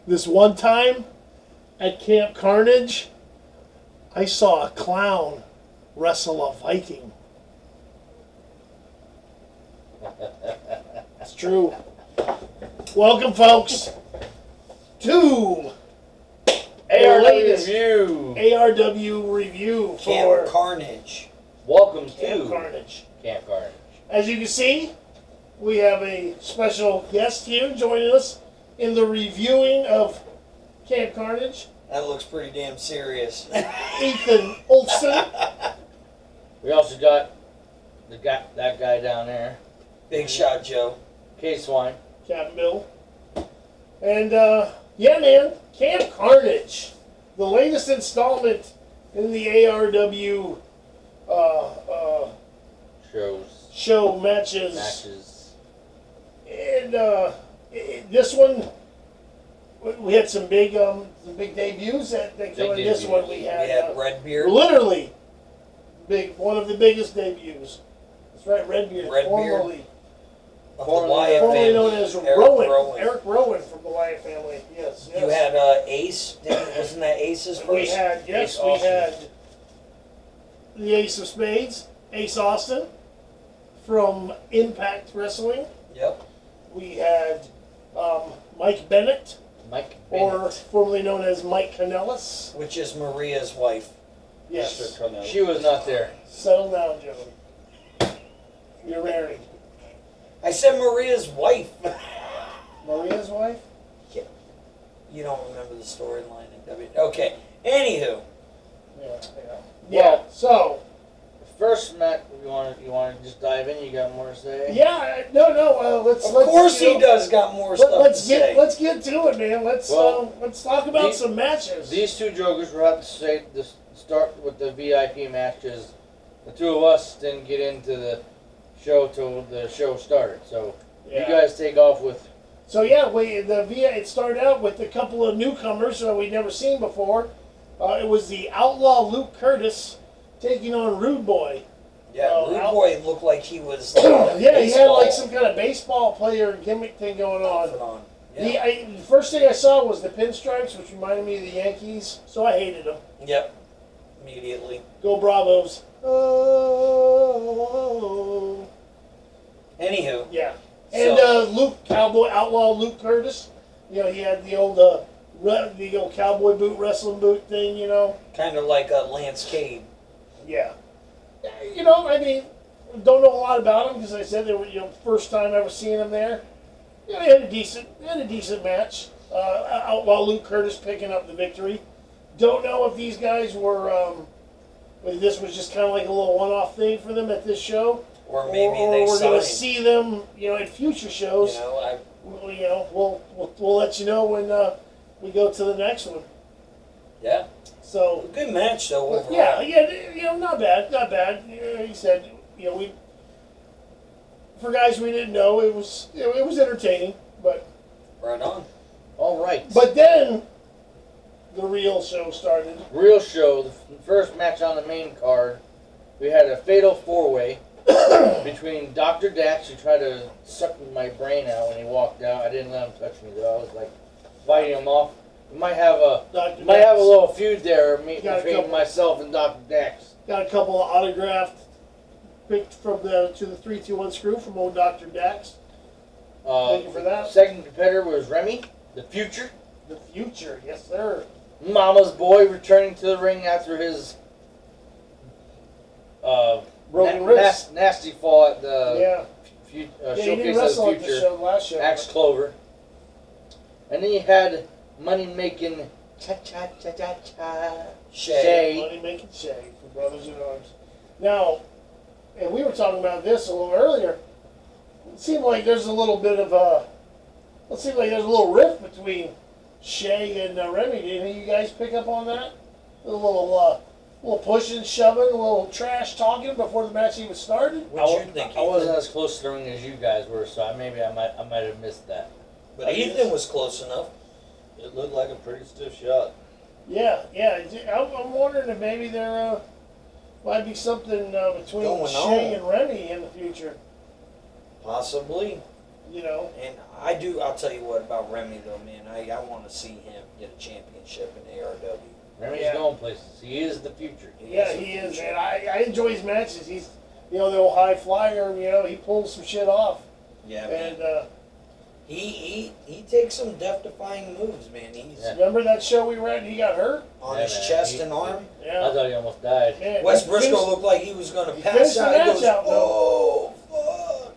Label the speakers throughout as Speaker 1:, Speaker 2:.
Speaker 1: This one time at Camp Carnage, I saw a clown wrestle a Viking. It's true. Welcome, folks, to ARW review for
Speaker 2: Camp Carnage.
Speaker 3: Welcome
Speaker 1: Camp
Speaker 3: to
Speaker 1: Carnage.
Speaker 3: Camp Carnage.
Speaker 1: As you can see, we have a special guest here joining us in the reviewing of Camp Carnage.
Speaker 2: That looks pretty damn serious.
Speaker 1: Ethan Olson.
Speaker 3: We also got that guy down there,
Speaker 2: Big Shot Joe.
Speaker 3: K-Swine.
Speaker 1: Captain Bill. And, yeah, man, Camp Carnage. The latest installment in the ARW show matches. And this one, we had some big debuts that come in this one. We had
Speaker 2: Redbeard.
Speaker 1: Literally, one of the biggest debuts. That's right, Redbeard.
Speaker 2: Formerly of the
Speaker 1: Formerly
Speaker 2: Wyatt Family.
Speaker 1: known as Eric Rowan from the Wyatt Family. Yes.
Speaker 2: You had Ace. Wasn't that Ace's first?
Speaker 1: We had the Ace of Spades, Ace Austin from Impact Wrestling.
Speaker 2: Yep.
Speaker 1: We had Mike Bennet, or formerly known as Mike Kannelis,
Speaker 2: which is Maria's wife.
Speaker 1: Yes.
Speaker 3: She was not there.
Speaker 1: Settle down, Joey. You're married.
Speaker 2: I said Maria's wife.
Speaker 1: Maria's wife?
Speaker 2: Yeah. You don't remember the storyline in W. Okay. Anywho.
Speaker 1: Yeah. So.
Speaker 3: First, Matt, you want to just dive in? You got more to say?
Speaker 1: Yeah. No. Let's.
Speaker 2: Of course, he does got more stuff to say.
Speaker 1: Let's get to it, man. Let's talk about some matches.
Speaker 3: These two jokers will have to say start with the VIP matches. The two of us didn't get into the show till the show started, so you guys take off with.
Speaker 1: So yeah, it started out with a couple of newcomers we'd never seen before. It was the Outlaw Luke Curtis taking on Rude Boy.
Speaker 2: Yeah, Rude Boy looked like he was.
Speaker 1: Yeah, he had like some kind of baseball player gimmick thing going on. Yeah. The first thing I saw was the pinstripes, which reminded me of the Yankees, so I hated them.
Speaker 2: Yep, immediately.
Speaker 1: Go Bravos. Oh.
Speaker 2: Anywho.
Speaker 1: Yeah. And Outlaw Luke Curtis, he had the old cowboy boot, wrestling boot thing,
Speaker 2: Kind of like a Lance Cade.
Speaker 1: Yeah. Don't know a lot about him because I said they were, first time ever seeing him there. Yeah, they had a decent match. Outlaw Luke Curtis picking up the victory. Don't know if these guys were, this was just kind of like a little one-off thing for them at this show.
Speaker 2: Or maybe
Speaker 1: we're going to see them, in future shows. We'll let you know when we go to the next one.
Speaker 2: Yeah.
Speaker 1: So
Speaker 2: a good match though. Overall.
Speaker 1: Yeah. Not bad. He said, for guys we didn't know, it was entertaining, but
Speaker 2: right on.
Speaker 3: All right.
Speaker 1: But then the real show started.
Speaker 3: Real show. The first match on the main card, we had a fatal four-way. Between Dr. Dax, who tried to suck my brain out when he walked out. I didn't let him touch me though. I was like fighting him off. We might have a little feud there between myself and Dr. Dax.
Speaker 1: Got a couple of autographed picked to the 321SCREW from old Dr. Dax. Thank you for that.
Speaker 3: Second competitor was Remy, the Future.
Speaker 1: The Future, yes sir.
Speaker 3: Mama's boy returning to the ring after his
Speaker 1: broken wrist.
Speaker 3: Nasty fall at the Showcase of the Future.
Speaker 1: Last show.
Speaker 3: Axe Clover. And then you had money-making cha-cha-cha-cha-cha.
Speaker 1: Shay. Money-making Shay for Brothers in Arms. Now, and we were talking about this a little earlier. It seemed like there's a little bit of it seemed like there's a little rift between Shay and Remy. Didn't you guys pick up on that? A little pushing, shoving, a little trash talking before the match even started.
Speaker 2: What you think?
Speaker 3: I wasn't as close to the ring as you guys were, so maybe I might have missed that.
Speaker 2: But Ethan was close enough.
Speaker 4: It looked like a pretty stiff shot.
Speaker 1: Yeah. I'm wondering if maybe there might be something between Shay and Remy in the future.
Speaker 2: Possibly.
Speaker 1: You know.
Speaker 2: And I'll tell you what about Remy though, man. I want to see him get a championship in ARW.
Speaker 3: Remy's going places. He is the future.
Speaker 1: He is, man. I enjoy his matches. He's, the old high flyer. He pulls some shit off.
Speaker 2: Yeah,
Speaker 1: and
Speaker 2: man. He takes some death-defying moves, man.
Speaker 1: Remember that show we were at and he got hurt?
Speaker 2: On his chest and arm?
Speaker 3: I thought he almost died.
Speaker 1: Man,
Speaker 2: Wes Briscoe looked like he was going to pass out. He goes, oh, fuck.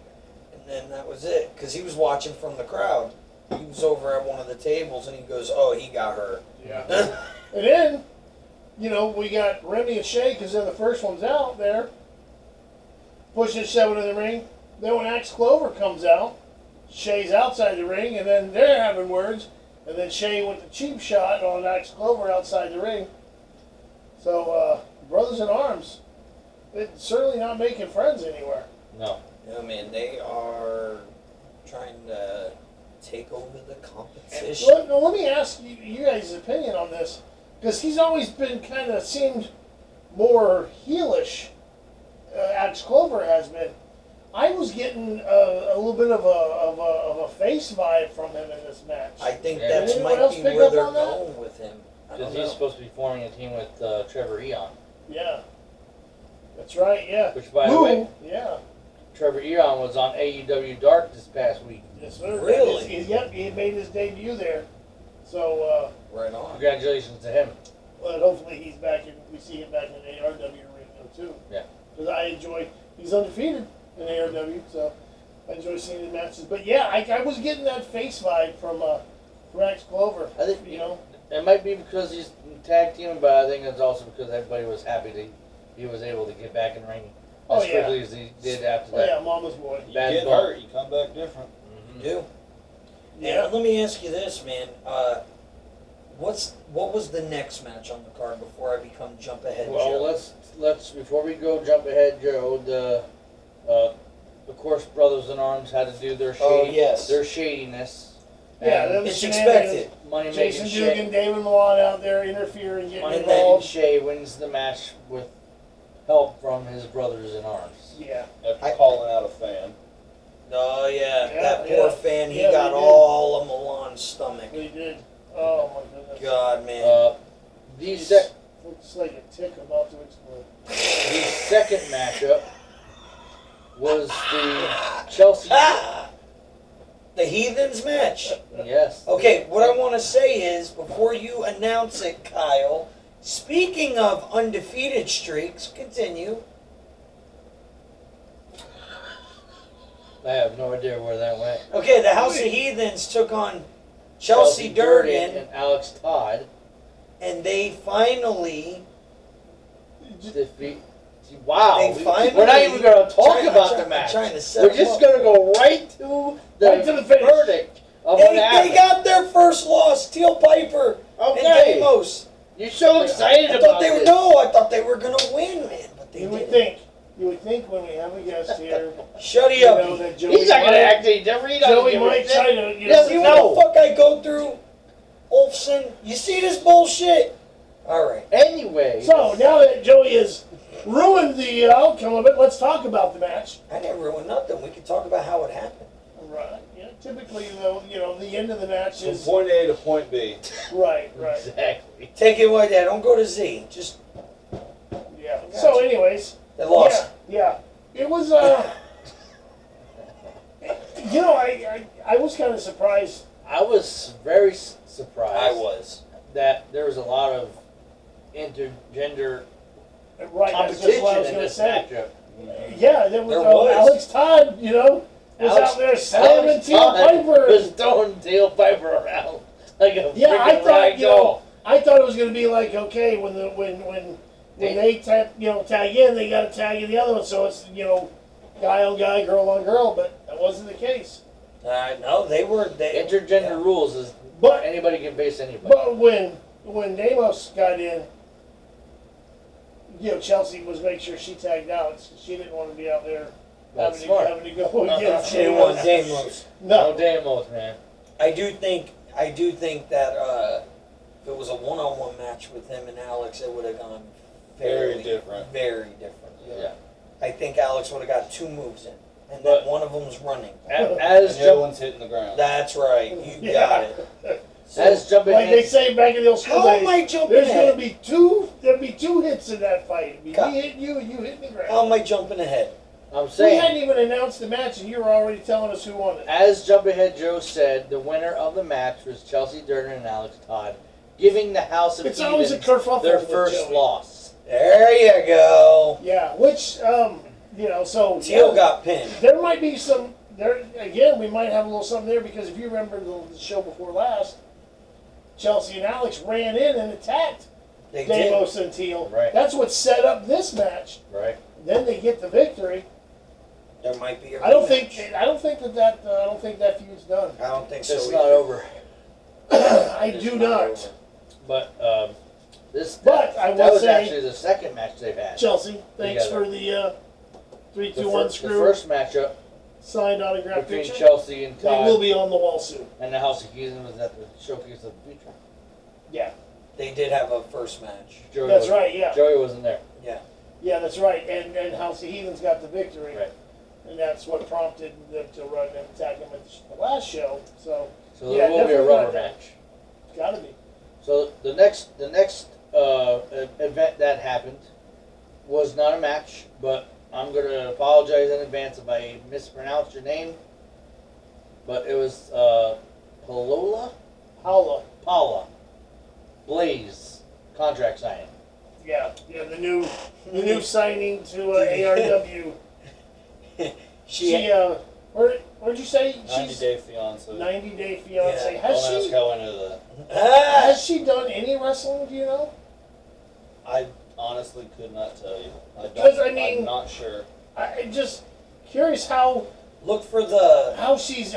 Speaker 2: And then that was it. Because he was watching from the crowd. He was over at one of the tables and he goes, oh, he got hurt.
Speaker 1: Yeah. And then, we got Remy and Shay because they're the first ones out there. Pushing Shay into the ring. Then when Axe Clover comes out, Shay's outside the ring, and then they're having words, and then Shay went the cheap shot on Axe Clover outside the ring. So, brothers in arms, it's certainly not making friends anywhere.
Speaker 3: No.
Speaker 2: No, man, they are trying to take over the competition.
Speaker 1: Let me ask you guys' opinion on this, because he's always been kind of seemed more heelish. Axe Clover has been. I was getting a little bit of a face vibe from him in this match.
Speaker 2: I think
Speaker 1: Did
Speaker 2: that
Speaker 1: anyone
Speaker 2: might
Speaker 1: else
Speaker 2: be
Speaker 1: pick
Speaker 2: where
Speaker 1: up
Speaker 2: they're
Speaker 1: on that?
Speaker 2: going with him.
Speaker 3: Because he's supposed to be forming a team with Trevor Eon.
Speaker 1: Yeah. That's right, yeah.
Speaker 3: Which, by the way,
Speaker 1: yeah.
Speaker 3: Trevor Eon was on AEW Dark this past week.
Speaker 1: Yes, sir.
Speaker 2: Really?
Speaker 1: He made his debut there. So,
Speaker 2: right on.
Speaker 3: Congratulations to him.
Speaker 1: but hopefully he's back in, we see him back in the ARW arena too.
Speaker 3: Yeah.
Speaker 1: Because he's undefeated in ARW, so I enjoy seeing the matches. But yeah, I was getting that face vibe from Axe Clover.
Speaker 3: I think, it might be because he's tag team, but I think it's also because everybody was happy that he was able to get back in ring as quickly as he did after that.
Speaker 1: Yeah, mama's boy.
Speaker 4: You get hurt, you come back different.
Speaker 2: You do.
Speaker 1: Yeah.
Speaker 2: And let me ask you this, man. What was the next match on the card before I become jump ahead Joe?
Speaker 3: Well, let's before we go jump ahead, Joe. Of course, Brothers in Arms had to do their their shadiness.
Speaker 1: Yeah,
Speaker 3: And
Speaker 1: that was
Speaker 2: it's expected.
Speaker 3: Money
Speaker 1: Jason
Speaker 3: making
Speaker 1: Dugan, David Milan out there interfering, getting
Speaker 3: Money
Speaker 1: involved.
Speaker 3: Shay wins the match with help from his Brothers in Arms.
Speaker 1: Yeah.
Speaker 4: After calling out a fan.
Speaker 2: Oh yeah,
Speaker 1: Yeah,
Speaker 2: that poor
Speaker 1: yeah.
Speaker 2: fan. He
Speaker 1: Yeah,
Speaker 2: got
Speaker 1: they did.
Speaker 2: all of Milan's stomach.
Speaker 1: They did. Oh my goodness.
Speaker 2: God, man.
Speaker 1: Looks like a tick about to explode.
Speaker 3: The second matchup was the Chelsea.
Speaker 2: The Heathens match.
Speaker 3: Yes.
Speaker 2: Okay, what I want to say is, before you announce it, Kyle, speaking of undefeated streaks, continue.
Speaker 3: I have no idea where that went.
Speaker 2: Okay, the House of Heathens took on Chelsea Durgan,
Speaker 3: and Alex Todd.
Speaker 2: and they finally...
Speaker 3: Defeat. Wow.
Speaker 2: They finally-
Speaker 3: We're not even going to talk
Speaker 2: I'm
Speaker 3: about
Speaker 2: trying-
Speaker 3: the match.
Speaker 2: I'm trying to set
Speaker 3: We're
Speaker 2: them
Speaker 3: just
Speaker 2: up.
Speaker 3: going to go right to the
Speaker 1: finish.
Speaker 3: verdict of what
Speaker 2: They
Speaker 3: happened.
Speaker 2: got their first loss, Teal Piper and
Speaker 3: Okay.
Speaker 2: Damos.
Speaker 3: You're so excited
Speaker 2: I
Speaker 3: about
Speaker 2: thought they were
Speaker 3: this.
Speaker 2: I thought they were gonna win, man, but they
Speaker 1: You would
Speaker 2: didn't.
Speaker 1: think when we have a guest here,
Speaker 2: Shut
Speaker 1: you
Speaker 2: up.
Speaker 1: know that Joey
Speaker 3: He's not going to
Speaker 1: might-
Speaker 3: actually different. He doesn't
Speaker 1: Joey
Speaker 3: give a
Speaker 1: might
Speaker 3: shit.
Speaker 1: try to,
Speaker 3: He doesn't
Speaker 2: See what
Speaker 3: know.
Speaker 2: the fuck I go through, Olfson? You see this bullshit? All right.
Speaker 3: Anyway.
Speaker 1: So now that Joey has ruined the outcome of it, let's talk about the match.
Speaker 2: I didn't ruin nothing. We could talk about how it happened.
Speaker 1: Right. Yeah. Typically, though, the end of the match
Speaker 4: From
Speaker 1: is
Speaker 4: point A to point B.
Speaker 1: right.
Speaker 3: Exactly.
Speaker 2: Take it away, Dad. Don't go to Z. Just
Speaker 1: Yeah.
Speaker 2: Gotcha.
Speaker 1: So, anyways,
Speaker 2: they lost.
Speaker 1: Yeah. It was I was kind of surprised.
Speaker 3: I was very surprised.
Speaker 2: I was.
Speaker 3: That there was a lot of intergender
Speaker 1: Right. That's just what I was
Speaker 3: competition in
Speaker 1: going to
Speaker 3: this
Speaker 1: say.
Speaker 3: matchup.
Speaker 1: Yeah. There was,
Speaker 2: There was.
Speaker 1: Alex Todd. Was out there slamming Teal
Speaker 3: Todd
Speaker 1: Piper.
Speaker 3: was throwing Teal Piper around like a
Speaker 1: Yeah, I
Speaker 3: freaking
Speaker 1: thought
Speaker 3: rag doll.
Speaker 1: I thought it was going to be like, okay, when they tag in, they got to tag in the other one, so it's guy on guy, girl on girl, but that wasn't the case.
Speaker 2: No, they were.
Speaker 3: Intergender rules is
Speaker 1: But
Speaker 3: anybody can face anybody.
Speaker 1: but when Damos got in, Chelsea was making sure she tagged out. She didn't want to be out there
Speaker 3: That's
Speaker 1: having to go against
Speaker 2: She didn't want
Speaker 1: Damos.
Speaker 2: Damos.
Speaker 3: No
Speaker 1: No.
Speaker 3: Damos, man.
Speaker 2: I do think that if it was a one-on-one match with him and Alex, it would have gone
Speaker 4: Very different.
Speaker 2: Very different.
Speaker 3: Yeah.
Speaker 2: I think Alex would have got 2 moves in. and that one of them's running.
Speaker 3: As
Speaker 4: The other one's hitting the ground.
Speaker 2: That's right. You got it.
Speaker 3: as jumping
Speaker 1: Like they
Speaker 3: heads,
Speaker 1: say back in the old school
Speaker 2: How
Speaker 1: days,
Speaker 2: am I jumping
Speaker 1: there's
Speaker 2: ahead?
Speaker 1: gonna be two hits in that fight. It'd be
Speaker 2: Cut.
Speaker 1: me hitting you and you hitting the ground.
Speaker 2: How am I jumping ahead?
Speaker 3: I'm
Speaker 1: We
Speaker 3: saying,
Speaker 1: hadn't even announced the match and you were already telling us who won it.
Speaker 3: as Jump Ahead Joe said, the winner of the match was Chelsea Durden and Alex Todd, giving the House of
Speaker 1: It's always a
Speaker 3: Heathens
Speaker 1: kerfuffle
Speaker 3: their
Speaker 1: with
Speaker 3: first
Speaker 1: Joey.
Speaker 3: loss.
Speaker 2: There you go.
Speaker 1: Yeah, which so
Speaker 2: Teal got pinned.
Speaker 1: there might be some there again. We might have a little something there because if you remember the show before last, Chelsea and Alex ran in and attacked
Speaker 2: They did.
Speaker 1: Deimos and Teal.
Speaker 3: Right.
Speaker 1: That's what set up this match.
Speaker 3: Right.
Speaker 1: Then they get the victory.
Speaker 2: There might be a
Speaker 1: I don't
Speaker 2: rematch.
Speaker 1: think that feud's done.
Speaker 2: I don't think so.
Speaker 3: It's
Speaker 2: either.
Speaker 3: not over.
Speaker 1: I
Speaker 2: It's
Speaker 1: do
Speaker 2: not
Speaker 1: not.
Speaker 2: over.
Speaker 3: But
Speaker 1: But I
Speaker 3: that
Speaker 1: will
Speaker 3: was
Speaker 1: say-
Speaker 3: actually the second match they've had.
Speaker 1: Chelsea, thanks
Speaker 3: Together.
Speaker 1: for the
Speaker 3: The
Speaker 1: 321
Speaker 3: the
Speaker 1: screw
Speaker 3: first matchup
Speaker 1: signed autograph
Speaker 3: between
Speaker 1: picture.
Speaker 3: Chelsea and
Speaker 1: They will
Speaker 3: Todd
Speaker 1: be on the wall soon.
Speaker 3: and the House of Heathen was at the Showcase of the Future.
Speaker 1: Yeah,
Speaker 2: They did have a first match.
Speaker 3: Joey
Speaker 1: that's
Speaker 3: was,
Speaker 1: right. Yeah,
Speaker 3: Joey wasn't there.
Speaker 1: yeah, that's right. And House of Heathens got the victory.
Speaker 3: Right.
Speaker 1: And that's what prompted them to run and attack him at the last show. So,
Speaker 3: So
Speaker 1: Yeah,
Speaker 3: there will be a
Speaker 1: definitely
Speaker 3: rubber
Speaker 1: not that.
Speaker 3: match.
Speaker 1: it's got to be.
Speaker 3: So the next event that happened was not a match, but I'm gonna apologize in advance if I mispronounced your name. But it was Paula Blaze contract signing.
Speaker 1: Yeah, the new signing to ARW.
Speaker 2: She
Speaker 1: Where'd you say
Speaker 4: 90 Day Fiance.
Speaker 1: 90-day fiance?
Speaker 2: Yeah,
Speaker 4: Don't
Speaker 1: Has
Speaker 4: ask
Speaker 1: she
Speaker 4: how I know that.
Speaker 1: has she done any wrestling? Do you know?
Speaker 4: I honestly could not tell you.
Speaker 1: I'm
Speaker 4: not sure.
Speaker 1: I'm just curious how
Speaker 2: look for the.
Speaker 1: she's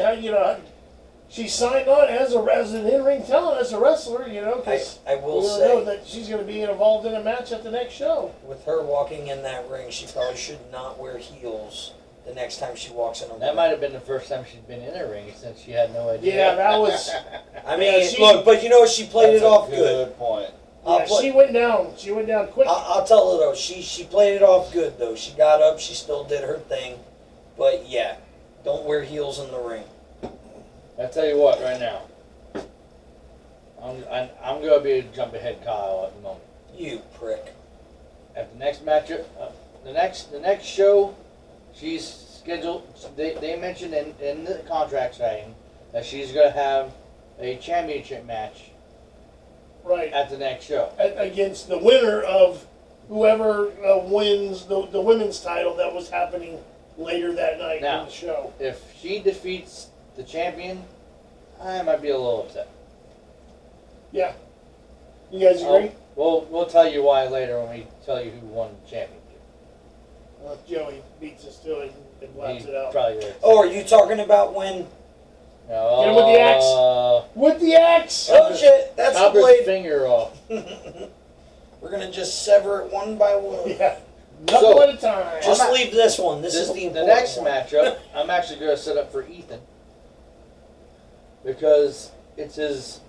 Speaker 1: signed on as an in-ring talent as a wrestler. Because
Speaker 2: I will
Speaker 1: we know
Speaker 2: say,
Speaker 1: that she's going to be involved in a match at the next show.
Speaker 2: with her walking in that ring, she probably should not wear heels the next time she walks in a ring.
Speaker 3: That might have been the first time she'd been in a ring since she had no idea.
Speaker 1: Yeah, that was.
Speaker 2: I mean,
Speaker 1: Yeah, she-
Speaker 2: look, but you know, she played
Speaker 4: That's
Speaker 2: it off
Speaker 4: a
Speaker 2: good.
Speaker 4: good point.
Speaker 1: Yeah, she went down. She went down quick.
Speaker 2: I'll tell her though, she played it off good though. She got up, she still did her thing, but yeah, don't wear heels in the ring.
Speaker 3: I tell you what, right now, I'm gonna be a jump ahead Kyle at the moment.
Speaker 2: You prick.
Speaker 3: At the next matchup, the next show, she's scheduled. They mentioned in the contract signing that she's gonna have a championship match
Speaker 1: Right.
Speaker 3: at the next show.
Speaker 1: Against the winner of whoever wins the women's title that was happening later that night
Speaker 3: Now.
Speaker 1: in the show.
Speaker 3: If she defeats the champion, I might be a little upset.
Speaker 1: Yeah. You guys agree?
Speaker 3: We'll tell you why later when we tell you who won the championship.
Speaker 1: Well, if Joey beats us to it and blasts
Speaker 3: He's
Speaker 1: it out.
Speaker 3: probably there.
Speaker 2: Oh, are you talking about when?
Speaker 1: Get him with the axe. With the axe!
Speaker 2: Oh shit, that's the
Speaker 3: Chop his
Speaker 2: blade.
Speaker 3: finger off.
Speaker 2: We're gonna just sever it one by one.
Speaker 1: Yeah. Knuckle at a time.
Speaker 2: Just leave this one. This is the
Speaker 3: The
Speaker 2: important
Speaker 3: next
Speaker 2: one.
Speaker 3: matchup, I'm actually going to set up for Ethan because it's his.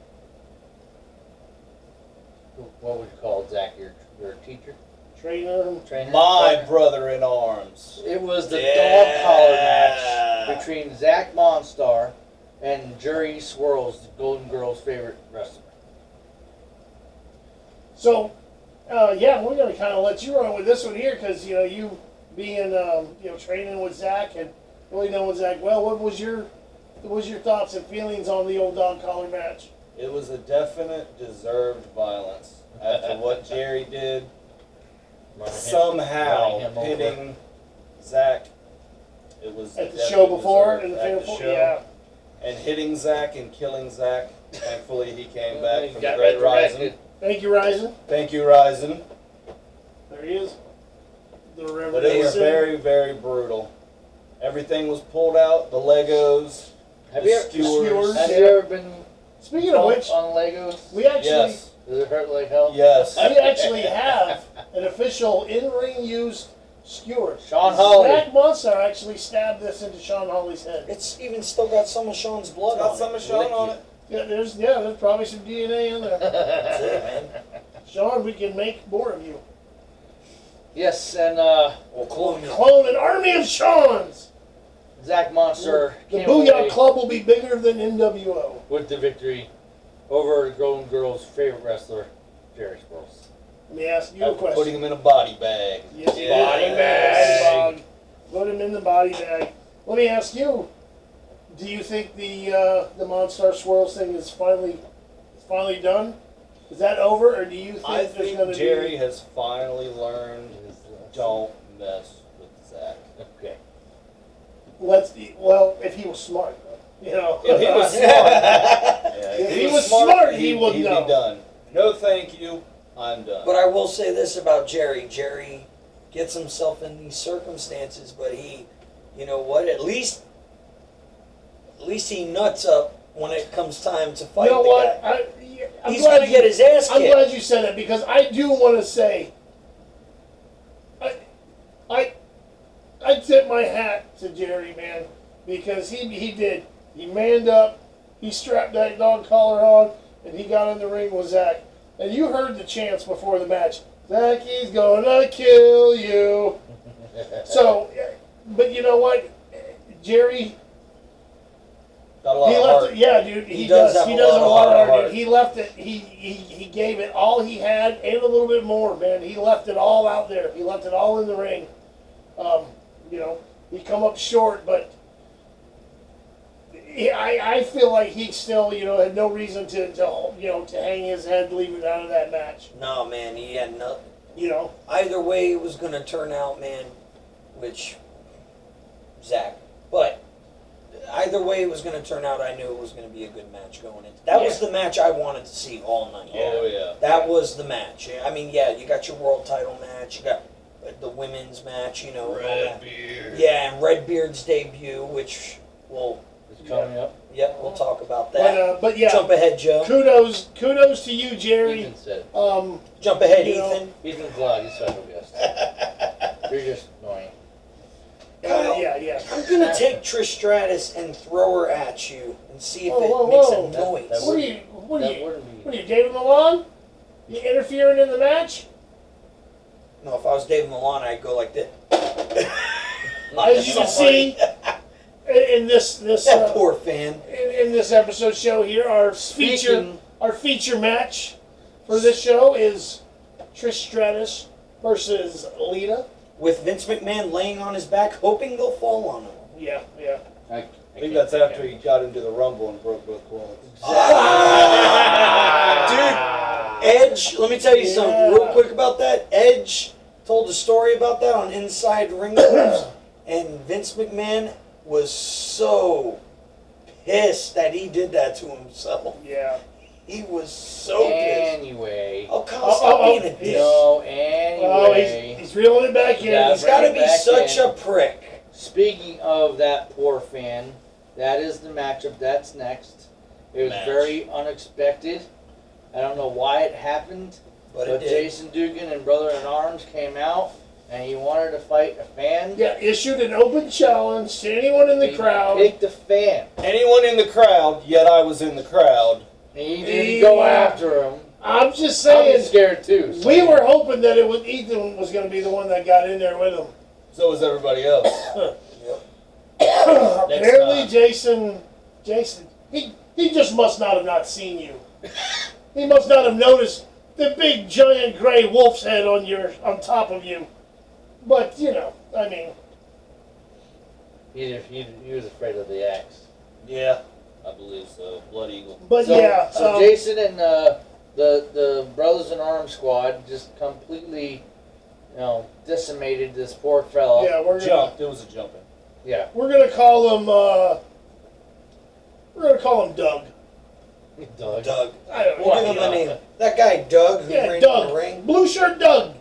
Speaker 3: What would you call it, Zach? Your teacher,
Speaker 1: Trainer.
Speaker 3: trainer.
Speaker 4: My brother in arms.
Speaker 3: It was the
Speaker 2: Yeah.
Speaker 3: dog collar match between Zach Monstar and Jerry Swirls, the Golden Girls' favorite wrestler.
Speaker 1: So, yeah, we're going to kind of let you run with this one here because, you being, training with Zach and really knowing Zach well, what was your thoughts and feelings on the old dog collar match?
Speaker 4: It was a definite deserved violence. After what Jerry did, somehow
Speaker 3: running him over.
Speaker 4: hitting Zach, it was
Speaker 1: At the
Speaker 4: definitely
Speaker 1: show before,
Speaker 4: deserved.
Speaker 1: in the
Speaker 4: At
Speaker 1: fatal
Speaker 4: show.
Speaker 1: yeah.
Speaker 4: And hitting Zach and killing Zach. Thankfully, he came back from the
Speaker 3: Got
Speaker 4: Great
Speaker 3: resurrected.
Speaker 4: Rising.
Speaker 1: Thank you, Ryzen.
Speaker 4: Thank you, Ryzen.
Speaker 1: There he is. The river.
Speaker 4: But it was
Speaker 1: Basin.
Speaker 4: very, very brutal. Everything was pulled out. The Legos,
Speaker 3: Have
Speaker 4: the
Speaker 3: you ever,
Speaker 1: skewers.
Speaker 3: have you ever been
Speaker 1: Speaking of which,
Speaker 3: on Legos?
Speaker 1: we actually
Speaker 4: Yes.
Speaker 3: Does it hurt like hell?
Speaker 4: Yes.
Speaker 1: we actually have an official in-ring used skewer.
Speaker 3: Sean Hawley.
Speaker 1: Zach Monstar actually stabbed this into Sean Hawley's head.
Speaker 2: It's even still got some of Sean's blood
Speaker 4: Got
Speaker 2: on
Speaker 4: some
Speaker 2: it.
Speaker 4: of Sean on it.
Speaker 1: Yeah, there's probably some DNA in there.
Speaker 2: That's it, man.
Speaker 1: Sean, we can make more of you.
Speaker 3: Yes, and
Speaker 2: Well, clone you.
Speaker 1: Clone an army of Seans.
Speaker 3: Zach Monster
Speaker 1: The
Speaker 3: came
Speaker 1: Booyah
Speaker 3: away
Speaker 1: Club will be bigger than NWO.
Speaker 3: with the victory over the Golden Girls' favorite wrestler, Jerry Sproles.
Speaker 1: Let me ask you a
Speaker 4: After
Speaker 1: question.
Speaker 4: putting him in a body bag.
Speaker 1: Yes,
Speaker 3: Body bag.
Speaker 1: Put him in the body bag. Let me ask you: do you think the Monstar Swirls thing is finally done? Is that over, or do you think
Speaker 4: I
Speaker 1: there's
Speaker 4: think
Speaker 1: going to
Speaker 4: Jerry
Speaker 1: be?
Speaker 4: has finally learned don't mess with Zach.
Speaker 3: Okay.
Speaker 1: Well, if he was smart, you know.
Speaker 4: If he was smart,
Speaker 1: If he was smart, he would
Speaker 4: he'd
Speaker 1: know.
Speaker 4: be done. No, thank you. I'm done.
Speaker 2: But I will say this about Jerry. Jerry gets himself in these circumstances, but he, you know what? At least he nuts up when it comes time to fight
Speaker 1: You know
Speaker 2: the
Speaker 1: what?
Speaker 2: guy.
Speaker 1: I'm
Speaker 2: He's
Speaker 1: glad
Speaker 2: gonna get his ass
Speaker 1: I'm
Speaker 2: kicked.
Speaker 1: glad you said it because I do want to say, I tip my hat to Jerry, man, because he manned up, he strapped that dog collar on, and he got in the ring with Zach. And you heard the chants before the match. Zach, he's gonna kill you. So, but you know what, Jerry.
Speaker 4: Got a lot
Speaker 1: He
Speaker 4: of
Speaker 1: left
Speaker 4: heart.
Speaker 1: it, yeah, dude. He
Speaker 2: does
Speaker 1: does.
Speaker 2: have
Speaker 1: He
Speaker 2: a
Speaker 1: does
Speaker 2: lot
Speaker 1: have a
Speaker 2: of
Speaker 1: lot of
Speaker 2: heart.
Speaker 1: heart. He left it. He gave it all he had and a little bit more, man. He left it all out there. He left it all in the ring. You know, he come up short, but I feel like he still, you know, had no reason to hang his head leaving out of that match.
Speaker 2: No, man, he had nothing.
Speaker 1: You know.
Speaker 2: Either way it was going to turn out, man, which, Zach, but either way it was going to turn out, I knew it was going to be a good match going into. That was the match I wanted to see all night.
Speaker 4: Oh, yeah.
Speaker 2: That was the match. I mean, yeah, you got your world title match, you got the women's match, you know. all that.
Speaker 4: Redbeard.
Speaker 2: Yeah, and Redbeard's debut, which we'll
Speaker 3: Coming up.
Speaker 2: we'll talk about that.
Speaker 1: But yeah,
Speaker 2: Jump ahead, Joe.
Speaker 1: kudos to you, Jerry.
Speaker 3: Ethan said it.
Speaker 2: Jump ahead,
Speaker 1: you know,
Speaker 2: Ethan.
Speaker 3: Ethan's loud. He's special guest. You're just annoying.
Speaker 2: Kyle,
Speaker 1: Yeah.
Speaker 2: I'm gonna take Trish Stratus and throw her at you and see if
Speaker 1: Whoa,
Speaker 2: it makes
Speaker 1: whoa.
Speaker 2: a noise.
Speaker 3: That
Speaker 1: What are you? What are
Speaker 3: That
Speaker 1: you?
Speaker 3: wouldn't be.
Speaker 1: What are you, David Milan? You interfering in the match?
Speaker 2: No, if I was David Milan, I'd go like this.
Speaker 1: As you can see, in this
Speaker 2: That poor fan.
Speaker 1: in this episode show here, our feature match for this show is Trish Stratus versus Lita.
Speaker 2: With Vince McMahon laying on his back, hoping they'll fall on him.
Speaker 1: Yeah.
Speaker 4: I think that's after he got into the Rumble and broke both quads.
Speaker 2: Dude, Edge, let me tell you something real quick about that. Edge told a story about that on Inside Ring Moves, and Vince McMahon was so pissed that he did that to himself.
Speaker 1: Yeah.
Speaker 2: He was so pissed.
Speaker 3: Anyway.
Speaker 2: Oh, Kyle, stop being a dick.
Speaker 3: No,
Speaker 1: Oh,
Speaker 3: anyway.
Speaker 1: he's reeling it back in.
Speaker 3: Yeah,
Speaker 2: He's got to be
Speaker 3: back
Speaker 2: such
Speaker 3: in.
Speaker 2: a prick.
Speaker 3: Speaking of that poor fan, that is the matchup that's next. It was very unexpected. I don't know why it happened,
Speaker 2: But
Speaker 3: but
Speaker 2: it did.
Speaker 3: Jason Dugan and Brother in Arms came out and he wanted to fight a fan.
Speaker 1: Yeah, issued an open challenge to anyone in the
Speaker 3: He
Speaker 1: crowd.
Speaker 3: picked a fan.
Speaker 4: Anyone in the crowd, yet I was in the crowd.
Speaker 3: And he didn't go after him.
Speaker 1: I'm just
Speaker 3: I'd be
Speaker 1: saying,
Speaker 3: scared too. So.
Speaker 1: we were hoping that Ethan was going to be the one that got in there with him.
Speaker 4: So was everybody else.
Speaker 1: Apparently,
Speaker 4: time.
Speaker 1: Jason, he just must not have not seen you. He must not have noticed the big giant gray wolf's head on top of you. But you know, I mean,
Speaker 3: He was afraid of the axe.
Speaker 4: Yeah, I believe so. Blood Eagle.
Speaker 1: but
Speaker 3: So,
Speaker 1: yeah.
Speaker 3: So Jason and the Brothers in Arms squad just completely, decimated this poor fella.
Speaker 1: Yeah, we're gonna
Speaker 4: Jumped. It was a jumping.
Speaker 3: Yeah.
Speaker 1: call him. We're gonna call him Doug.
Speaker 3: Doug.
Speaker 2: Doug.
Speaker 1: I don't know.
Speaker 2: We'll give him a name. That guy, Doug, who
Speaker 1: Yeah,
Speaker 2: ran in
Speaker 1: Doug.
Speaker 2: the ring.
Speaker 1: Blue shirt Doug.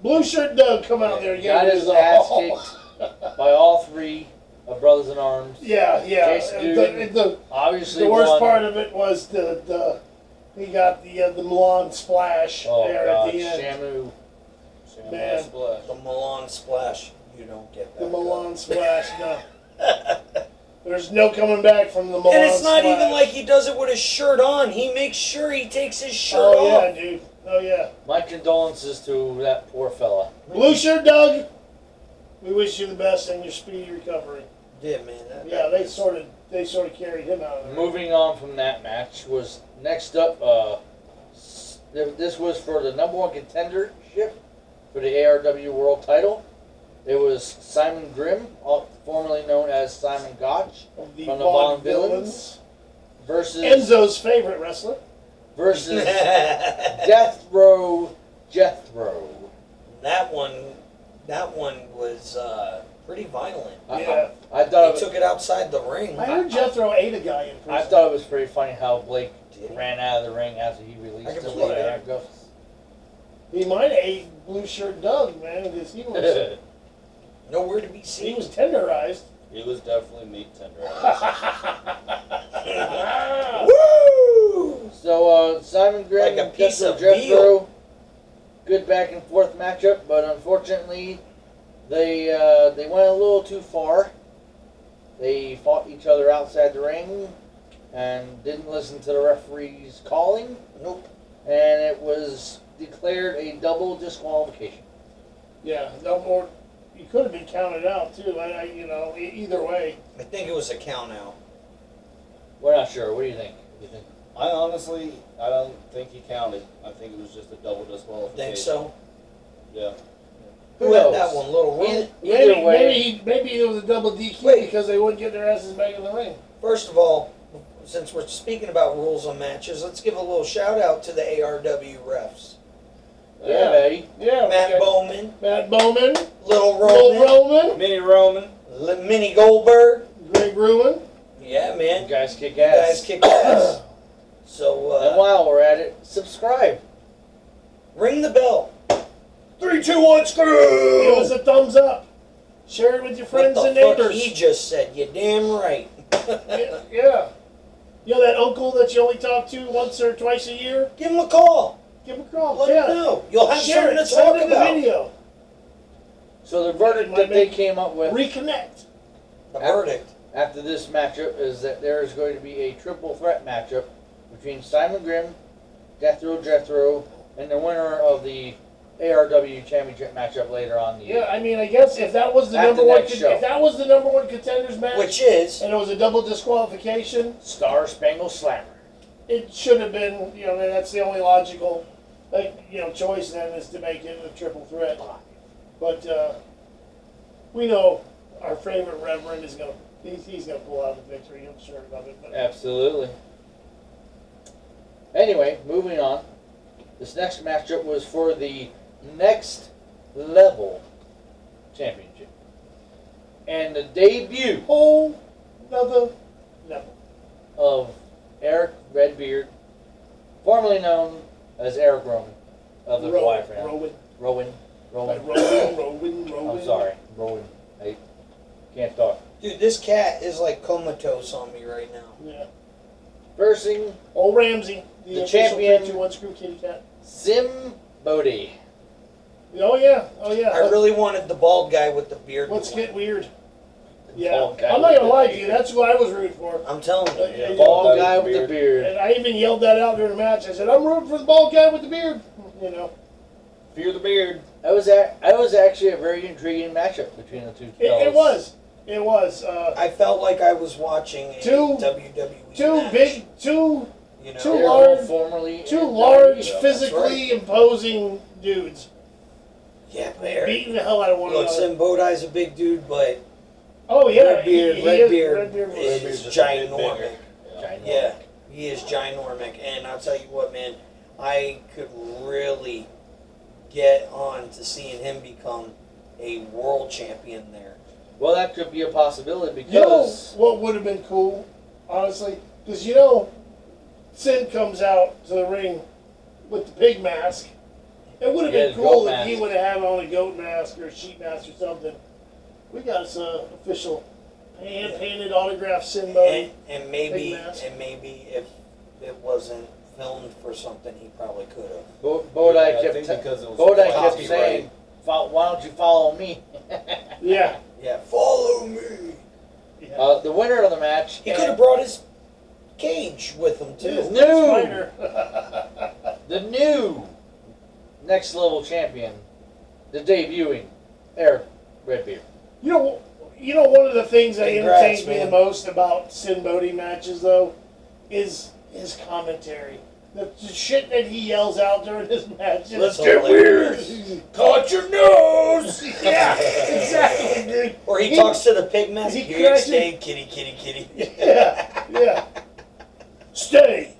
Speaker 1: Blue shirt Doug, come out there. and
Speaker 3: Got
Speaker 1: give
Speaker 3: his
Speaker 1: us a
Speaker 3: ass
Speaker 1: haul.
Speaker 3: kicked by all three of Brothers in Arms.
Speaker 1: Yeah.
Speaker 3: Jason Dugan
Speaker 1: The
Speaker 3: obviously
Speaker 1: worst
Speaker 3: won.
Speaker 1: part of it was he got the Milan splash there
Speaker 3: God,
Speaker 1: at the end.
Speaker 3: Shamu.
Speaker 1: Man.
Speaker 4: Splash.
Speaker 2: The Milan Splash. You don't get that.
Speaker 1: The Milan splash, no. There's no coming back from the Milan
Speaker 2: And it's not
Speaker 1: splash.
Speaker 2: even like he does it with his shirt on. He makes sure he takes his shirt
Speaker 1: Oh
Speaker 2: off.
Speaker 1: yeah, dude. Oh yeah.
Speaker 3: My condolences to that poor fella.
Speaker 1: Blue shirt Doug, we wish you the best in your speedy recovery.
Speaker 2: did, man.
Speaker 1: Yeah, they sort of carried him out of there.
Speaker 3: Moving on from that match was next up. This was for the #1 contendership for the ARW World Title. It was Simon Grimm, formerly known as Simon Gotch,
Speaker 1: Of the
Speaker 3: from the
Speaker 1: Vaughn
Speaker 3: Vaughn Villains, versus
Speaker 1: Enzo's favorite wrestler.
Speaker 3: Death Row Jethro.
Speaker 2: That one was pretty violent.
Speaker 1: Yeah.
Speaker 3: I
Speaker 2: They
Speaker 3: thought
Speaker 2: took it outside the ring.
Speaker 1: I heard Jethro ate a guy in prison.
Speaker 3: I thought it was pretty funny how Blake ran out of the ring after he
Speaker 2: I
Speaker 3: released
Speaker 2: can
Speaker 3: the
Speaker 2: believe
Speaker 3: lead
Speaker 2: it.
Speaker 3: handcuffs.
Speaker 1: He might have ate Blue Shirt Doug, man, because he was
Speaker 2: Nowhere to be
Speaker 1: he
Speaker 2: seen.
Speaker 1: was tenderized.
Speaker 4: He was definitely meat tender.
Speaker 2: Woo!
Speaker 3: So Simon Grimm
Speaker 2: Like a
Speaker 3: and
Speaker 2: piece of
Speaker 3: Jethro, good back and forth matchup, but unfortunately they went a little too far. They fought each other outside the ring and didn't listen to the referee's calling.
Speaker 2: Nope.
Speaker 3: And it was declared a double disqualification.
Speaker 1: Yeah, no more. You could have been counted out too. Either way.
Speaker 2: I think it was a count out.
Speaker 3: We're not sure. What do you think?
Speaker 4: I honestly, I don't think he counted. I think it was just a double disqualification.
Speaker 2: Think so?
Speaker 4: Yeah.
Speaker 2: Who had that one? Little Room?
Speaker 3: Either way,
Speaker 1: Maybe it was a double DQ
Speaker 2: Wait.
Speaker 1: because they wouldn't get their asses back in the ring.
Speaker 2: First of all, since we're speaking about rules on matches, let's give a little shout out to the ARW refs.
Speaker 3: yeah, buddy.
Speaker 1: Yeah,
Speaker 2: Matt Bowman,
Speaker 1: Matt Bowman,
Speaker 2: Little
Speaker 1: Little
Speaker 2: Roman,
Speaker 1: Roman,
Speaker 4: Mini Roman.
Speaker 2: Mini Goldberg.
Speaker 1: Greg Ruin.
Speaker 2: Yeah,
Speaker 3: You
Speaker 2: man.
Speaker 3: guys kick
Speaker 2: You
Speaker 3: ass.
Speaker 2: guys kick ass. So,
Speaker 3: And while we're at it, subscribe.
Speaker 2: ring the bell.
Speaker 4: 321
Speaker 1: Give
Speaker 4: screw.
Speaker 1: us a thumbs up. Share it with your friends
Speaker 2: what
Speaker 1: and
Speaker 2: the fuck
Speaker 1: neighbors.
Speaker 2: he just said. You damn right.
Speaker 1: Yeah. You know that uncle that you only talk to once or twice a year?
Speaker 2: Give him a call.
Speaker 1: Give him a call.
Speaker 2: Let
Speaker 1: Yeah.
Speaker 2: him know. You'll have
Speaker 1: Share
Speaker 2: something
Speaker 1: it.
Speaker 2: to
Speaker 1: Send
Speaker 2: talk
Speaker 1: it in the
Speaker 2: about.
Speaker 1: video.
Speaker 3: So the verdict that they came up with
Speaker 1: Reconnect.
Speaker 2: The verdict.
Speaker 3: after this matchup is that there is going to be a triple threat matchup between Simon Grimm, Death Row Jethro, and the winner of the ARW Championship matchup later on.
Speaker 1: Yeah, I mean, I guess if that was the
Speaker 3: At
Speaker 1: number
Speaker 3: the
Speaker 1: one,
Speaker 3: next show.
Speaker 1: if that was the number one contenders match,
Speaker 2: Which is,
Speaker 1: and it was a double disqualification,
Speaker 3: Star Spangled Slammer.
Speaker 1: it should have been. You know, that's the only logical, choice then is to make it a triple threat. But we know our favorite Reverend is gonna. He's gonna pull out the victory. I'm sure of it. But
Speaker 3: Absolutely. Anyway, moving on. This next matchup was for the Next Level Championship. And the debut
Speaker 1: whole another level.
Speaker 3: of Eric Redbeard, formerly known as Eric Rowan of the Wyatt Family.
Speaker 1: Rowan.
Speaker 3: Rowan. I'm sorry. Rowan. I can't talk.
Speaker 2: dude, this cat is like comatose on me right now.
Speaker 1: Yeah.
Speaker 3: Versing
Speaker 1: Old Ramsey,
Speaker 3: The
Speaker 1: official
Speaker 3: champion.
Speaker 1: 321 Screw Kitty Cat.
Speaker 3: Sim Bodie.
Speaker 1: Oh yeah.
Speaker 2: I really wanted the bald guy with the beard.
Speaker 1: Let's
Speaker 2: to
Speaker 1: get
Speaker 2: win.
Speaker 1: weird. Yeah,
Speaker 3: Bald guy
Speaker 1: I'm not
Speaker 3: with
Speaker 1: gonna
Speaker 3: the
Speaker 1: lie to you.
Speaker 3: beard.
Speaker 1: That's what I was rooting for.
Speaker 2: I'm telling you.
Speaker 1: Yeah.
Speaker 3: Bald
Speaker 4: guy
Speaker 3: guy
Speaker 4: with
Speaker 3: with
Speaker 4: the
Speaker 3: the beard.
Speaker 1: And I even yelled that out during the match. I said, "I'm rooting for the bald guy with the beard." You know,
Speaker 4: Fear the beard.
Speaker 3: That was actually a very intriguing matchup between the two.
Speaker 1: it
Speaker 3: fellas.
Speaker 1: was.
Speaker 2: I felt like I was watching a
Speaker 1: Two-
Speaker 2: WWE
Speaker 1: Two
Speaker 2: match,
Speaker 1: big,
Speaker 2: you know?
Speaker 1: two
Speaker 3: They were
Speaker 1: large-
Speaker 3: both formerly
Speaker 1: two
Speaker 3: in
Speaker 1: large,
Speaker 3: WWE.
Speaker 1: physically imposing dudes
Speaker 2: Yeah, but Eric,
Speaker 1: beating the hell out of one
Speaker 2: look,
Speaker 1: another.
Speaker 2: Sim Bodhi's a big dude, but
Speaker 1: Oh yeah,
Speaker 2: Redbeard
Speaker 1: he
Speaker 2: Redbeard
Speaker 1: was-
Speaker 2: is
Speaker 4: just a bit
Speaker 2: ginormic.
Speaker 4: bigger.
Speaker 3: Ginormous.
Speaker 2: Yeah, he is ginormic, and I'll tell you what, man, I could really get on to seeing him become a world champion there.
Speaker 3: Well, that could be a possibility because
Speaker 1: You know what would have been cool, honestly, because Sin comes out to the ring with the pig mask. It would have
Speaker 3: Yeah,
Speaker 1: been
Speaker 3: the
Speaker 1: cool
Speaker 3: goat
Speaker 1: if he
Speaker 3: mask.
Speaker 1: would have had on a goat mask or a sheep mask or something. We got us a official hand-painted autographed Sin Bodhi.
Speaker 2: And
Speaker 1: Big
Speaker 2: maybe
Speaker 1: mask.
Speaker 2: if it wasn't filmed for something, he probably could have.
Speaker 3: Bodhi
Speaker 4: Yeah, I
Speaker 3: kept
Speaker 4: think because it was
Speaker 3: Bodhi kept
Speaker 4: copyright.
Speaker 3: saying, "Why don't you follow me?"
Speaker 1: Yeah.
Speaker 2: Yeah, follow me.
Speaker 1: Yeah.
Speaker 3: The winner of the match.
Speaker 2: He could have brought his cage with him too.
Speaker 3: No.
Speaker 1: Spider.
Speaker 3: The new Next Level champion, the debuting Eric Redbeard.
Speaker 1: You know, You know, one of the things that
Speaker 2: Congrats,
Speaker 1: entertains me the
Speaker 2: man.
Speaker 1: most about Sin Bodhi matches, though, is his commentary. The shit that he yells out during his matches.
Speaker 2: Let's get weird. Caught your nose.
Speaker 1: Yeah, exactly, dude.
Speaker 2: Or he talks to the pigmen.
Speaker 1: he
Speaker 2: Here,
Speaker 1: crashes-
Speaker 2: stay, kitty, kitty, kitty.
Speaker 1: Yeah. Stay.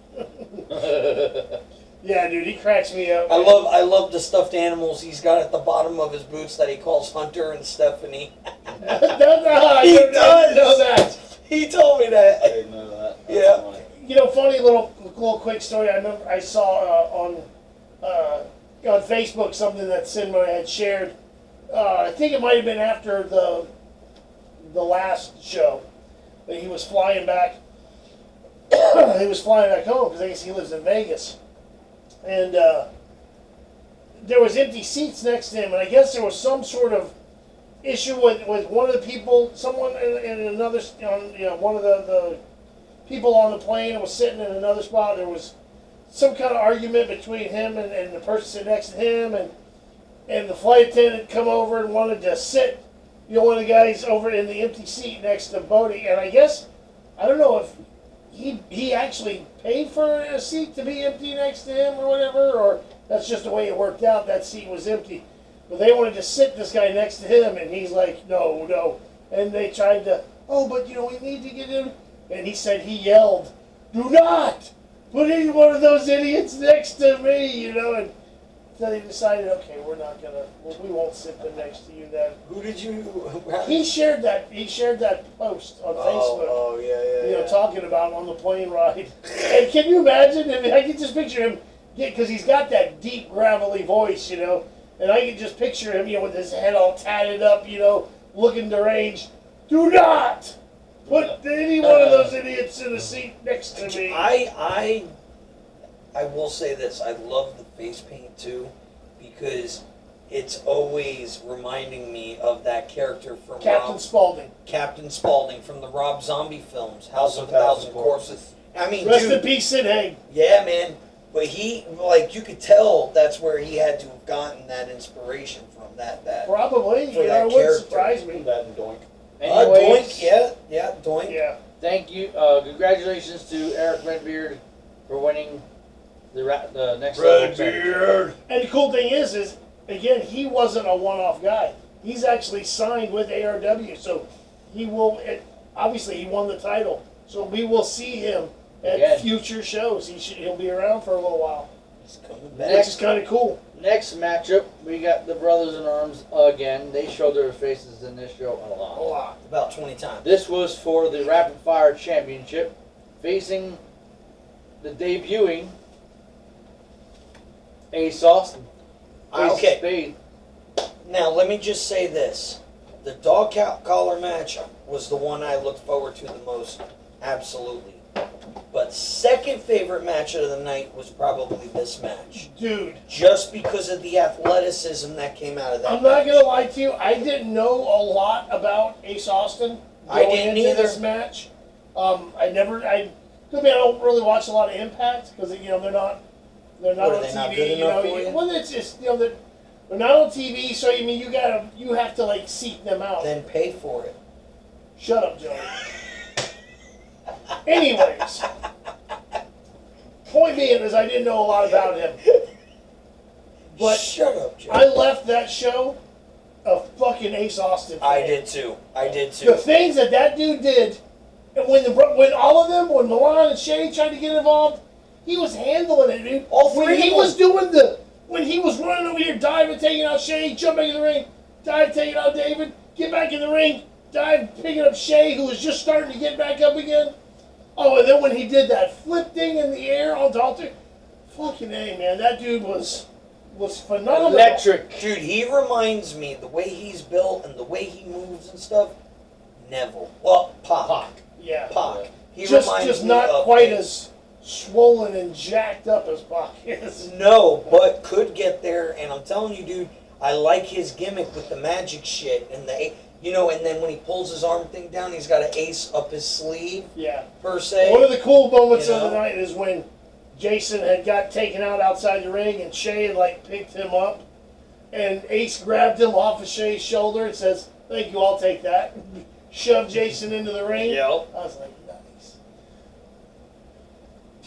Speaker 1: Yeah, dude, he cracks me up.
Speaker 2: I love the stuffed animals he's got at the bottom of his boots that he calls Hunter and Stephanie.
Speaker 1: I didn't know that.
Speaker 2: He told me
Speaker 4: I
Speaker 2: that.
Speaker 4: didn't know that. That's
Speaker 2: Yeah.
Speaker 4: funny.
Speaker 1: You know, funny little quick story. I remember I saw on Facebook something that Sinmo had shared. I think it might have been after the last show that he was flying back. He was flying back home because I guess he lives in Vegas, and there was empty seats next to him, and I guess there was some sort of issue with one of the people, someone in another, one of the people on the plane was sitting in another spot. There was some kind of argument between him and the person sitting next to him, and the flight attendant come over and wanted to sit, one of the guys over in the empty seat next to Bodie, and I guess, I don't know if he actually paid for a seat to be empty next to him or whatever, or that's just the way it worked out, that seat was empty. But they wanted to sit this guy next to him, and he's like, no. And they tried to, but we need to get him. And he said he yelled, "Do not put any one of those idiots next to me," and so they decided, okay, we won't sit them next to you then.
Speaker 2: Who did you?
Speaker 1: He shared that post on Facebook.
Speaker 2: Oh, yeah.
Speaker 1: Talking about him on the plane ride. And can you imagine? I mean, I can just picture him, because he's got that deep, gravelly voice, and I can just picture him, with his head all tatted up, looking deranged. Do not put any one of those idiots in the seat next to me.
Speaker 2: I will say this. I love the face paint too, because it's always reminding me of that character from
Speaker 1: Captain Spaulding.
Speaker 2: Captain Spaulding from the Rob Zombie films, House of a Thousand Corpses. I mean,
Speaker 1: Rest
Speaker 2: dude,
Speaker 1: in peace, Sid Haig.
Speaker 2: yeah, man. But he, you could tell that's where he had to have gotten that inspiration from. That
Speaker 1: Probably.
Speaker 2: For that
Speaker 1: it wouldn't
Speaker 2: character.
Speaker 1: surprise me.
Speaker 4: That and Doink.
Speaker 2: Doink, yeah, Doink.
Speaker 1: Yeah.
Speaker 3: Thank you. Congratulations to Eric Redbeard for winning the next level championship.
Speaker 1: And the cool thing is again, he wasn't a one-off guy. He's actually signed with ARW, so he will. Obviously, he won the title, so we will see him at future shows. He'll be around for a little while.
Speaker 2: He's coming back.
Speaker 1: Which is kind of cool.
Speaker 3: Next matchup, we got the Brothers in Arms again. They showed their faces in this show a lot.
Speaker 1: A lot.
Speaker 2: About 20 times.
Speaker 3: This was for the Rapid Fire Championship, facing the debuting Ace Austin.
Speaker 2: Okay.
Speaker 3: Spade.
Speaker 2: Now, let me just say this. The dog collar match was the one I looked forward to the most. Absolutely. But second favorite match of the night was probably this match.
Speaker 1: Dude.
Speaker 2: Just because of the athleticism that came out of that
Speaker 1: I'm not
Speaker 2: match.
Speaker 1: going to lie to you. I didn't know a lot about Ace Austin
Speaker 2: I
Speaker 1: going
Speaker 2: didn't
Speaker 1: into
Speaker 2: either.
Speaker 1: this match. I don't really watch a lot of Impact because they're not
Speaker 2: What,
Speaker 1: on
Speaker 2: are they
Speaker 1: TV.
Speaker 2: not good enough for you?
Speaker 1: Well, it's just they're not on TV. So you have to like seek them out.
Speaker 2: Then pay for it.
Speaker 1: Shut up, Joey. Anyways, point being is I didn't know a lot about him, but
Speaker 2: Shut up, Joe.
Speaker 1: I left that show a fucking Ace Austin fan.
Speaker 2: I did too.
Speaker 1: The things that dude did, and when all of them, when Milan and Shay tried to get involved, he was handling it, dude.
Speaker 2: All three
Speaker 1: when he
Speaker 2: of
Speaker 1: was
Speaker 2: them.
Speaker 1: doing when he was running over here, diving, taking out Shay, jumping in the ring, dive, taking out David, get back in the ring, dive, picking up Shay, who was just starting to get back up again. Oh, and then when he did that flip thing in the air on Dalton, fucking A, man, that dude was phenomenal.
Speaker 3: Electric.
Speaker 2: Dude, he reminds me, the way he's built and the way he moves and stuff, Neville. Well, Pac.
Speaker 1: Yeah.
Speaker 2: Pac. He
Speaker 1: Just
Speaker 2: reminds me
Speaker 1: not
Speaker 2: of
Speaker 1: quite
Speaker 2: him.
Speaker 1: as swollen and jacked up as Pac is.
Speaker 2: No, but could get there, and I'm telling you, dude, I like his gimmick with the magic shit and and then when he pulls his arm thing down, he's got an ace up his sleeve,
Speaker 1: Yeah.
Speaker 2: per se.
Speaker 1: One of the cool moments
Speaker 2: You
Speaker 1: of the
Speaker 2: know?
Speaker 1: night is when Jason had got taken out outside the ring and Shay had picked him up, and Ace grabbed him off of Shay's shoulder and says, Thank you, I'll take that. Shove Jason into the ring.
Speaker 2: Yep.
Speaker 1: I was like, nice.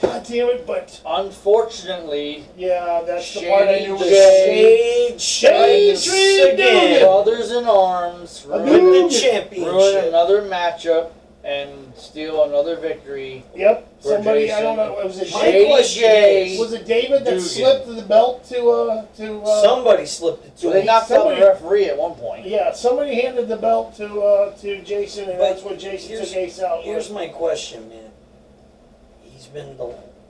Speaker 1: God damn it, but
Speaker 3: Unfortunately,
Speaker 1: yeah, that's the part I knew was
Speaker 2: Shade
Speaker 1: Shade
Speaker 2: strikes
Speaker 1: Tree
Speaker 2: again.
Speaker 3: brothers in arms
Speaker 2: With
Speaker 1: Dude.
Speaker 2: the
Speaker 3: ruin
Speaker 2: championship.
Speaker 3: another matchup and steal another victory.
Speaker 1: Yep.
Speaker 3: For
Speaker 1: Somebody, I
Speaker 3: Jason.
Speaker 1: don't know. Was it
Speaker 2: My
Speaker 3: Shady
Speaker 2: question
Speaker 3: J.
Speaker 2: is,
Speaker 1: Was it David that
Speaker 3: Dugan.
Speaker 1: slipped the belt to
Speaker 2: somebody slipped it to
Speaker 3: So they
Speaker 2: him.
Speaker 3: knocked out
Speaker 1: somebody-
Speaker 3: the referee at one point.
Speaker 1: Yeah, somebody handed the belt to Jason, and
Speaker 2: But
Speaker 1: that's what Jason
Speaker 2: here's-
Speaker 1: took Ace out.
Speaker 2: Here's
Speaker 1: with.
Speaker 2: my question, man. He's been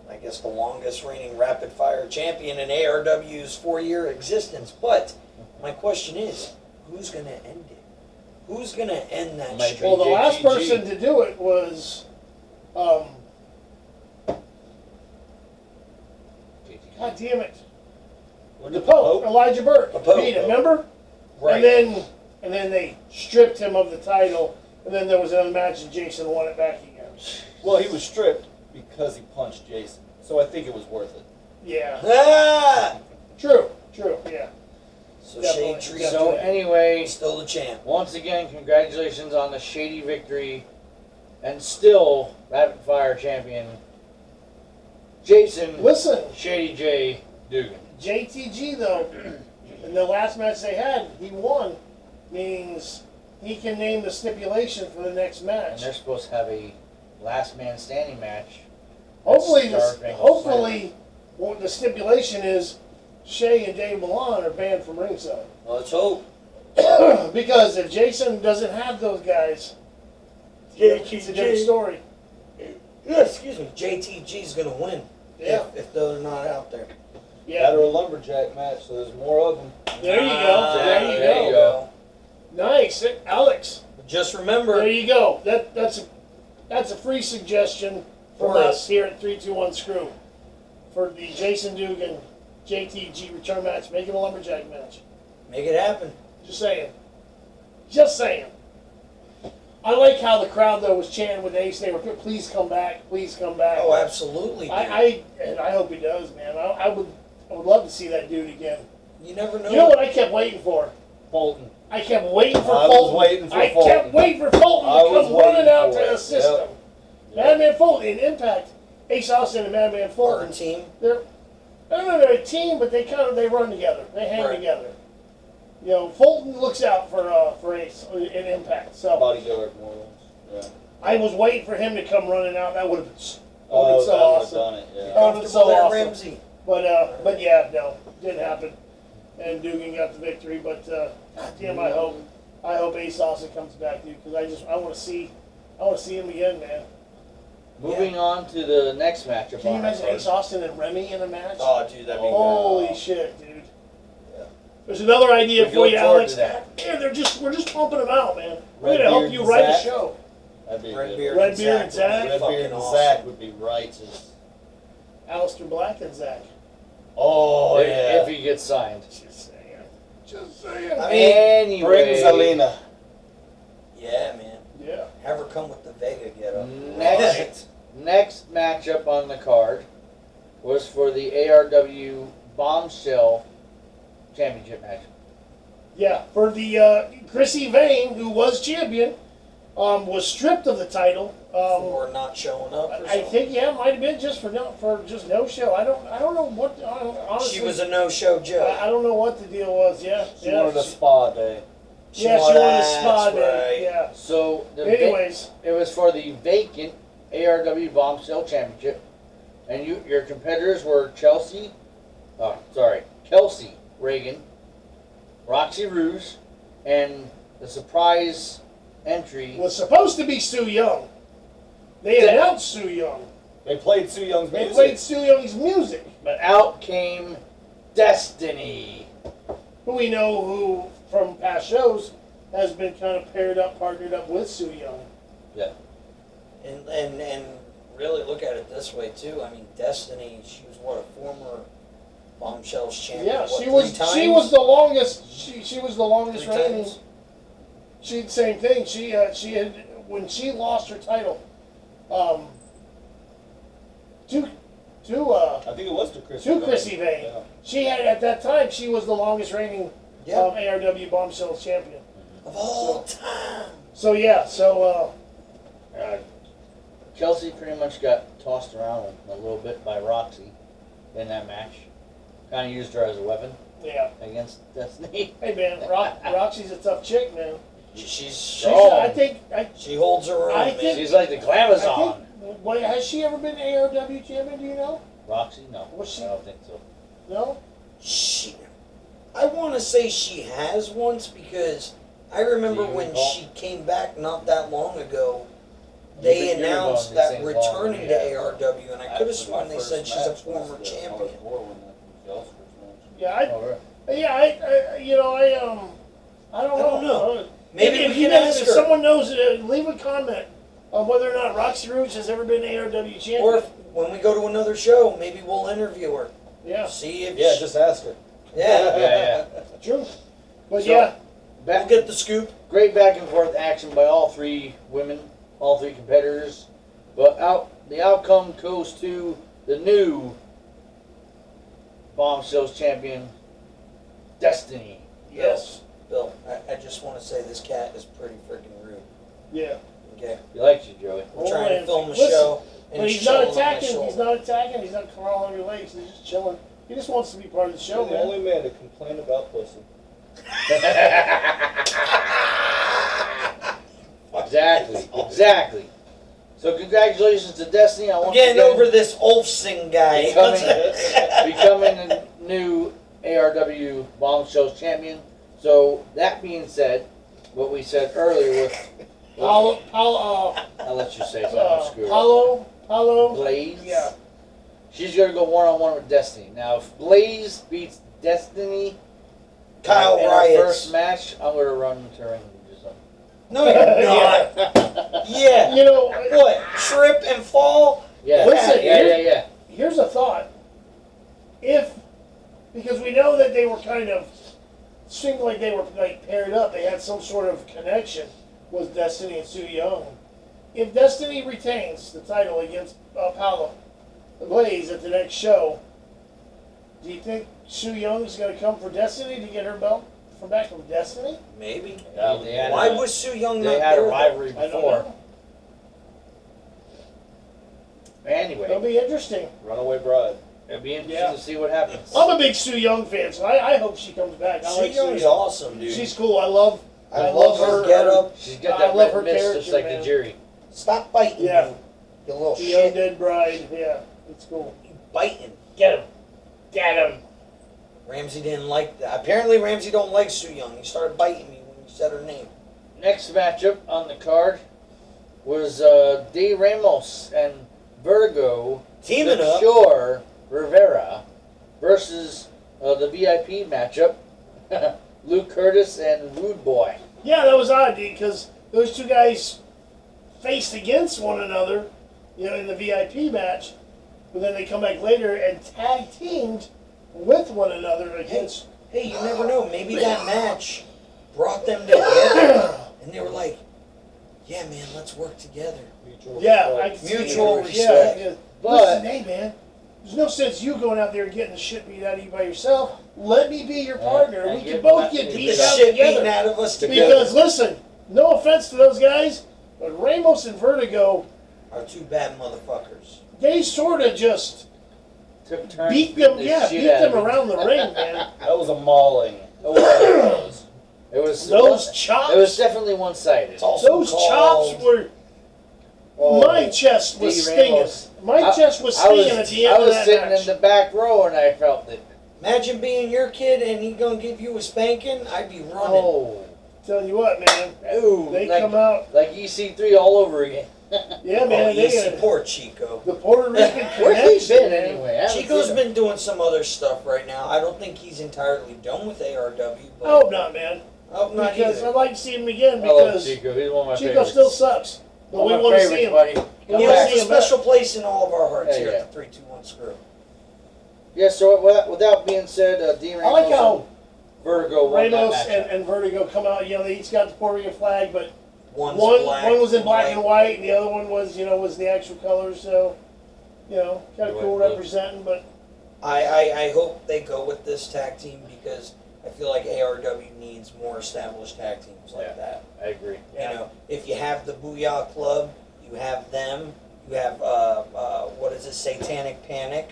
Speaker 2: I guess the longest reigning rapid fire champion in ARW's 4-year existence. But my question is, who's gonna end it? Who's gonna end that
Speaker 3: Might
Speaker 2: streak?
Speaker 1: Well, the last
Speaker 3: JTG.
Speaker 1: person to do it was, God damn it,
Speaker 2: What
Speaker 1: the Pope, Elijah Burke,
Speaker 2: The Pope.
Speaker 1: beat him. Remember?
Speaker 2: Right.
Speaker 1: And then they stripped him of the title, and then there was another match, and Jason won it back again.
Speaker 4: Well, he was stripped because he punched Jason. So I think it was worth it.
Speaker 1: Yeah,
Speaker 2: Ah!
Speaker 1: true, yeah.
Speaker 2: So
Speaker 1: Definitely.
Speaker 2: Shade Tree
Speaker 3: So anyway,
Speaker 2: still the champ.
Speaker 3: once again, congratulations on the Shady victory, and still rapid fire champion, Jason
Speaker 1: Listen,
Speaker 3: Shady J Dugan.
Speaker 1: JTG though, in the last match they had, he won, means he can name the stipulation for the next
Speaker 3: And
Speaker 1: match.
Speaker 3: they're supposed to have a last man standing match.
Speaker 1: Hopefully,
Speaker 3: Star Spangled
Speaker 1: hopefully, what the stipulation is, Shay and Dave Milan are banned from ringside.
Speaker 2: Let's hope.
Speaker 1: Because if Jason doesn't have those guys, it's a different story.
Speaker 2: Yeah, excuse me. JTG's gonna win.
Speaker 1: Yeah.
Speaker 2: If they're not out there.
Speaker 1: Yeah.
Speaker 4: That or a lumberjack match, so there's more of them.
Speaker 1: There you go. There you go. Nice, Alex.
Speaker 2: Just remember,
Speaker 1: There you go. That's a free suggestion from us here at 321SCREW for the Jason Dugan JTG return match. Make it a lumberjack match.
Speaker 2: make it happen.
Speaker 1: Just saying. Just saying. I like how the crowd though was chanting with Ace. They were, please come back, please come back.
Speaker 2: Oh, absolutely. dude.
Speaker 1: And I hope he does, man. I would love to see that dude again.
Speaker 2: You never know.
Speaker 1: You know what I kept waiting for?
Speaker 4: Fulton.
Speaker 1: I kept waiting for
Speaker 4: I was
Speaker 1: Fulton.
Speaker 4: waiting for
Speaker 1: I kept
Speaker 4: Fulton.
Speaker 1: waiting for Fulton
Speaker 4: I
Speaker 1: to
Speaker 4: was
Speaker 1: come running
Speaker 4: waiting
Speaker 1: out
Speaker 4: for
Speaker 1: to
Speaker 4: it.
Speaker 1: assist
Speaker 4: Yep.
Speaker 1: him. Madman Fulton in Impact, Ace Austin and Madman
Speaker 2: Our
Speaker 1: Fulton.
Speaker 2: team.
Speaker 1: I don't know they're a team, but they run together. They hang
Speaker 2: Right.
Speaker 1: together. You know, Fulton looks out for Ace in Impact. So
Speaker 4: Bodyguard more or less. Yeah.
Speaker 1: I was waiting for him to come running out. That would have been so
Speaker 4: Oh, that would've
Speaker 1: awesome.
Speaker 4: done it, yeah.
Speaker 1: That would've been so
Speaker 2: Comfortable there,
Speaker 1: awesome.
Speaker 2: Ramsey.
Speaker 1: But yeah, no, didn't happen. And Dugan got the victory. But God damn, I hope Ace Austin comes back, dude, because I want to see him again, man.
Speaker 3: Moving on to the next matchup.
Speaker 1: Can you
Speaker 3: on our
Speaker 1: imagine
Speaker 3: card.
Speaker 1: Ace Austin and Remy in a match?
Speaker 2: Oh, dude, that'd be
Speaker 1: Holy shit, dude. There's another idea
Speaker 3: We
Speaker 1: for
Speaker 3: look
Speaker 1: you,
Speaker 3: forward
Speaker 1: Alex.
Speaker 3: to that.
Speaker 1: Man, we're just pumping them out, man. We're
Speaker 4: Red
Speaker 1: gonna help
Speaker 4: Beard
Speaker 1: you
Speaker 4: and
Speaker 1: write a
Speaker 4: Zach.
Speaker 1: show.
Speaker 4: That'd be
Speaker 2: Red
Speaker 4: good.
Speaker 2: Beard
Speaker 1: Red
Speaker 2: and
Speaker 1: Beard and
Speaker 2: Zach.
Speaker 1: Zach.
Speaker 2: would be
Speaker 4: Red
Speaker 2: fucking
Speaker 4: Beard and
Speaker 2: awesome.
Speaker 4: Zach would be righteous.
Speaker 1: Alistair Black and Zach.
Speaker 4: Oh,
Speaker 3: If he gets signed.
Speaker 1: Just saying. Just saying.
Speaker 2: I mean,
Speaker 3: Anyway,
Speaker 4: bring Zelina.
Speaker 2: Yeah, man.
Speaker 1: Yeah.
Speaker 2: Have her come with the Vega getup.
Speaker 3: next matchup on the card was for the ARW Bombshell Championship match.
Speaker 1: Yeah, for the Chrissy Vane, who was champion, was stripped of the title.
Speaker 2: For not showing up. Or
Speaker 1: I
Speaker 2: something.
Speaker 1: think it might have been just for no show. I don't know what. Honestly,
Speaker 2: She was a no-show Joe.
Speaker 1: I don't know what the deal was. Yeah,
Speaker 4: She
Speaker 1: yeah,
Speaker 4: wanted a spa day.
Speaker 1: she wanted a spa
Speaker 2: That's
Speaker 1: day.
Speaker 2: right.
Speaker 1: Yeah.
Speaker 3: So
Speaker 1: Anyways,
Speaker 3: it was for the vacant ARW Bombshell Championship, and your competitors were Kelsey Reagan, Roxy Rouge, and the surprise entry.
Speaker 1: was supposed to be Sue Young. They
Speaker 3: Yeah.
Speaker 1: announced Sue Young.
Speaker 4: They played Sue Young's
Speaker 1: They
Speaker 4: music.
Speaker 1: played Sue Young's music.
Speaker 3: But out came Destiny.
Speaker 1: Who we know who from past shows has been kind of partnered up with Sue Young.
Speaker 2: And really look at it this way too. I mean, Destiny. She was what, a former Bombshells champion.
Speaker 1: Yeah,
Speaker 2: what,
Speaker 1: she
Speaker 2: 3
Speaker 1: was.
Speaker 2: times?
Speaker 1: She was the longest. She was the longest
Speaker 2: 3
Speaker 1: reigning.
Speaker 2: times?
Speaker 1: She same thing. She had when she lost her title.
Speaker 4: I think it was to Chrissy.
Speaker 1: To Chrissy Vane.
Speaker 4: Yeah.
Speaker 1: She had at that time. She was the longest reigning
Speaker 2: Yeah.
Speaker 1: ARW Bombshells champion.
Speaker 2: Of all time.
Speaker 1: So yeah, so
Speaker 3: Kelsey pretty much got tossed around a little bit by Roxy in that match. Kind of used her as a weapon
Speaker 1: yeah.
Speaker 3: against Destiny.
Speaker 1: Hey man, Roxy's a tough chick, man.
Speaker 2: She's
Speaker 3: strong.
Speaker 1: I think
Speaker 2: She holds her own,
Speaker 1: I
Speaker 2: man.
Speaker 1: think-
Speaker 3: She's like the Glamazon.
Speaker 1: Wait, has she ever been ARW champion? Do you know?
Speaker 3: Roxy? No.
Speaker 1: Was she-
Speaker 3: I don't think so.
Speaker 1: No.
Speaker 2: I want to say she has once because I remember
Speaker 3: Do you
Speaker 2: when
Speaker 3: recall?
Speaker 2: she came back not that long ago. They
Speaker 3: You've been
Speaker 2: announced
Speaker 3: going
Speaker 2: that
Speaker 3: these things long,
Speaker 2: returning
Speaker 3: yeah.
Speaker 2: to ARW, and I could have sworn they said she's a former champion.
Speaker 1: Yeah,
Speaker 3: Oh, really?
Speaker 1: yeah, I don't know.
Speaker 2: Maybe
Speaker 1: if
Speaker 2: we
Speaker 1: you
Speaker 2: can
Speaker 1: guys,
Speaker 2: ask
Speaker 1: if
Speaker 2: her.
Speaker 1: someone knows, leave a comment on whether or not Roxy Rouge has ever been ARW champion.
Speaker 2: Or if, when we go to another show, maybe we'll interview her.
Speaker 1: Yeah,
Speaker 2: See if
Speaker 4: Yeah, just ask her.
Speaker 2: yeah.
Speaker 3: Yeah,
Speaker 1: true. But
Speaker 3: So-
Speaker 1: yeah,
Speaker 2: We'll get the scoop.
Speaker 3: Great back and forth action by all three women, all three competitors. But the outcome goes to the new Bombshells champion, Destiny.
Speaker 1: yes,
Speaker 2: Bill, I just want to say this cat is pretty freaking rude.
Speaker 1: yeah.
Speaker 2: Okay,
Speaker 3: He likes you, Joey.
Speaker 2: we're trying to film a
Speaker 1: Listen,
Speaker 2: show, and
Speaker 1: But he's
Speaker 2: chilling
Speaker 1: not
Speaker 2: on my
Speaker 1: attacking. He's
Speaker 2: shoulder.
Speaker 1: not attacking. He's not crawling on your legs. He's just chilling. He just wants to be part of the show,
Speaker 4: You're the
Speaker 1: man.
Speaker 4: only man to complain about pussy.
Speaker 3: Exactly. So congratulations to Destiny. I
Speaker 2: I'm
Speaker 3: want
Speaker 2: getting
Speaker 3: to
Speaker 2: over this Olfsing guy.
Speaker 3: becoming a new ARW Bombshells champion. So that being said, what we said earlier with I'll let you say something. Screw it.
Speaker 1: Paulo,
Speaker 3: Blaze.
Speaker 1: yeah.
Speaker 3: She's gonna go one-on-one with Destiny. Now, if Blaze beats Destiny
Speaker 2: Kyle
Speaker 3: in our
Speaker 2: Riots.
Speaker 3: first match, I'm gonna run to ring and do something.
Speaker 2: No, you're not. Yeah.
Speaker 1: You know,
Speaker 2: What? Trip and fall?
Speaker 3: Yeah.
Speaker 1: Listen,
Speaker 3: yeah.
Speaker 1: here's a thought. Because we know that they were kind of, seemed like they were like paired up. They had some sort of connection with Destiny and Su Yung. If Destiny retains the title against Paulo Blaze at the next show, do you think Su Young's going to come for Destiny to get her belt from back from Destiny?
Speaker 2: Maybe.
Speaker 3: They had
Speaker 2: Why
Speaker 3: a-
Speaker 2: was Su Yung
Speaker 3: They
Speaker 2: not
Speaker 3: had a
Speaker 2: there?
Speaker 3: rivalry
Speaker 1: I don't
Speaker 3: before.
Speaker 1: know.
Speaker 3: Anyway,
Speaker 1: It'll be interesting.
Speaker 4: Runaway bride.
Speaker 3: it'll be interesting
Speaker 1: Yeah.
Speaker 3: to see what happens.
Speaker 1: I'm a big Su Young fan, so I hope she comes back. I
Speaker 2: Su
Speaker 1: like Su
Speaker 2: Young's
Speaker 1: Yung.
Speaker 2: awesome, dude.
Speaker 1: She's cool. I love
Speaker 2: her get up.
Speaker 3: She's got
Speaker 1: I
Speaker 3: that
Speaker 1: love
Speaker 3: red
Speaker 1: her
Speaker 3: mist just
Speaker 1: character,
Speaker 3: like
Speaker 1: man.
Speaker 3: the jury.
Speaker 2: Stop biting
Speaker 1: Yeah.
Speaker 2: me, you little
Speaker 1: The
Speaker 2: shit.
Speaker 1: Undead Bride. Yeah, it's cool.
Speaker 2: You biting.
Speaker 1: Get him. Get him.
Speaker 2: Ramsey didn't like that. Apparently Ramsey don't like Su Yung. He started biting me when you said her name.
Speaker 3: Next matchup on the card was De Ramos and Vertigo
Speaker 2: Teaming
Speaker 3: the
Speaker 2: up.
Speaker 3: Shore Rivera versus the VIP matchup, Luke Curtis and Rude Boy.
Speaker 1: Yeah, that was odd because those two guys faced against one another, in the VIP match, but then they come back later and tag teamed with one another against.
Speaker 2: Hey, you never know. Maybe that match brought them together, and they were like, "Yeah, man, let's work together."
Speaker 1: Yeah, I can see
Speaker 2: Mutual
Speaker 1: it.
Speaker 2: respect.
Speaker 1: Yeah.
Speaker 3: But-
Speaker 1: Listen, hey man, there's no sense you going out there and getting the shit beat out of you by yourself. Let me be your partner.
Speaker 3: and
Speaker 1: We can
Speaker 3: get
Speaker 1: both
Speaker 3: back
Speaker 1: get
Speaker 3: to
Speaker 1: beat
Speaker 2: The
Speaker 1: out
Speaker 2: shit beaten
Speaker 1: together.
Speaker 2: out of us together.
Speaker 1: Because listen, no offense to those guys, but Ramos and Vertigo,
Speaker 2: Are two bad motherfuckers.
Speaker 1: they sort of just
Speaker 3: Took turns
Speaker 1: beat
Speaker 3: beating
Speaker 1: them.
Speaker 3: the
Speaker 1: Yeah,
Speaker 3: shit
Speaker 1: beat
Speaker 3: out of
Speaker 1: them
Speaker 3: him.
Speaker 1: around the ring, man.
Speaker 4: That was a mauling.
Speaker 3: It was
Speaker 1: Those chops.
Speaker 3: It was definitely one-sided.
Speaker 2: It's also
Speaker 1: Those
Speaker 2: called,
Speaker 1: chops were.
Speaker 3: Oh,
Speaker 1: My chest was
Speaker 3: D.
Speaker 1: stinging.
Speaker 3: Ramos.
Speaker 1: My chest was
Speaker 3: I was,
Speaker 1: stinging at the end
Speaker 3: I
Speaker 1: of
Speaker 3: was
Speaker 1: that
Speaker 3: sitting
Speaker 1: match.
Speaker 3: in the back row and I felt it.
Speaker 2: Imagine being your kid and he gonna give you a spanking. I'd be running.
Speaker 3: Oh,
Speaker 1: Tell you what, man.
Speaker 3: ooh,
Speaker 1: They
Speaker 3: like,
Speaker 1: come out.
Speaker 3: like EC3 all over again.
Speaker 1: Yeah, man.
Speaker 2: Oh,
Speaker 1: They
Speaker 2: easy,
Speaker 1: got
Speaker 2: poor Chico.
Speaker 1: the Puerto Rican
Speaker 3: Where's he
Speaker 1: connection.
Speaker 3: been
Speaker 1: man.
Speaker 3: anyway? I haven't
Speaker 2: Chico's
Speaker 3: seen him.
Speaker 2: been doing some other stuff right now. I don't think he's entirely done with ARW. But
Speaker 1: I hope not, man.
Speaker 2: oh, not
Speaker 1: Because
Speaker 2: either.
Speaker 1: I'd like to see him again
Speaker 3: I love
Speaker 1: because
Speaker 3: Chico. He's one of my
Speaker 1: Chico
Speaker 3: favorites.
Speaker 1: still sucks. But
Speaker 3: One
Speaker 1: we
Speaker 3: of my
Speaker 1: want to see
Speaker 3: favorites,
Speaker 1: him.
Speaker 3: buddy.
Speaker 1: We
Speaker 3: Come
Speaker 2: He
Speaker 1: wanna
Speaker 3: back.
Speaker 2: has
Speaker 1: see
Speaker 2: a
Speaker 1: him back.
Speaker 2: special place in all of our hearts
Speaker 3: Yeah,
Speaker 2: here
Speaker 3: yeah.
Speaker 2: at the 321 Screw.
Speaker 3: Yeah, so without being said, D. Ramos
Speaker 1: I like how
Speaker 3: and Vertigo won
Speaker 1: Ramos
Speaker 3: that matchup.
Speaker 1: and Vertigo come out. They each got the Puerto Rican flag, but
Speaker 2: One's
Speaker 1: one
Speaker 2: black,
Speaker 1: was in black and
Speaker 2: white.
Speaker 1: white, and the other one was was the actual colors. So kind of cool
Speaker 3: Right.
Speaker 1: representing. But
Speaker 2: I hope they go with this tag team because I feel like ARW needs more established tag teams like
Speaker 3: Yeah.
Speaker 2: that.
Speaker 3: I agree.
Speaker 1: Yeah.
Speaker 2: You know, if you have the Booyah Club, you have them. You have what is it, Satanic Panic.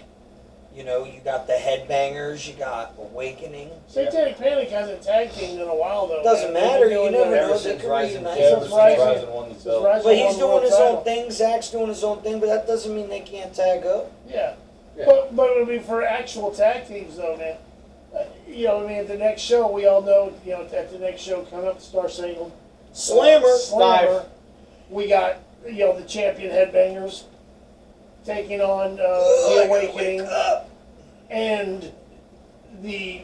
Speaker 2: You know, you got the Headbangers. You got Awakening.
Speaker 1: Satanic Panic hasn't tag teamed in a while though.
Speaker 2: Doesn't
Speaker 1: man.
Speaker 2: matter,
Speaker 1: They've been
Speaker 2: you
Speaker 1: doing
Speaker 2: never
Speaker 1: that
Speaker 2: know.
Speaker 3: Ever
Speaker 2: They
Speaker 3: since
Speaker 2: could
Speaker 3: Rising
Speaker 2: reunite.
Speaker 3: Ever
Speaker 1: Since
Speaker 3: since
Speaker 1: Rising-
Speaker 3: Rising won the
Speaker 1: since
Speaker 3: belt.
Speaker 1: Rising-
Speaker 2: But he's
Speaker 1: won the
Speaker 2: doing
Speaker 1: world
Speaker 2: his
Speaker 1: title.
Speaker 2: own thing. Zach's doing his own thing, but that doesn't mean they can't tag up.
Speaker 1: Yeah.
Speaker 3: Yeah.
Speaker 1: But I mean, for actual tag teams though, man. You know, I mean, at the next show, we all know, you know, at the next show coming up, Star Single.
Speaker 2: Slammer.
Speaker 1: Slammer. We got, you know, the champion Headbangers taking on the Awakening. And the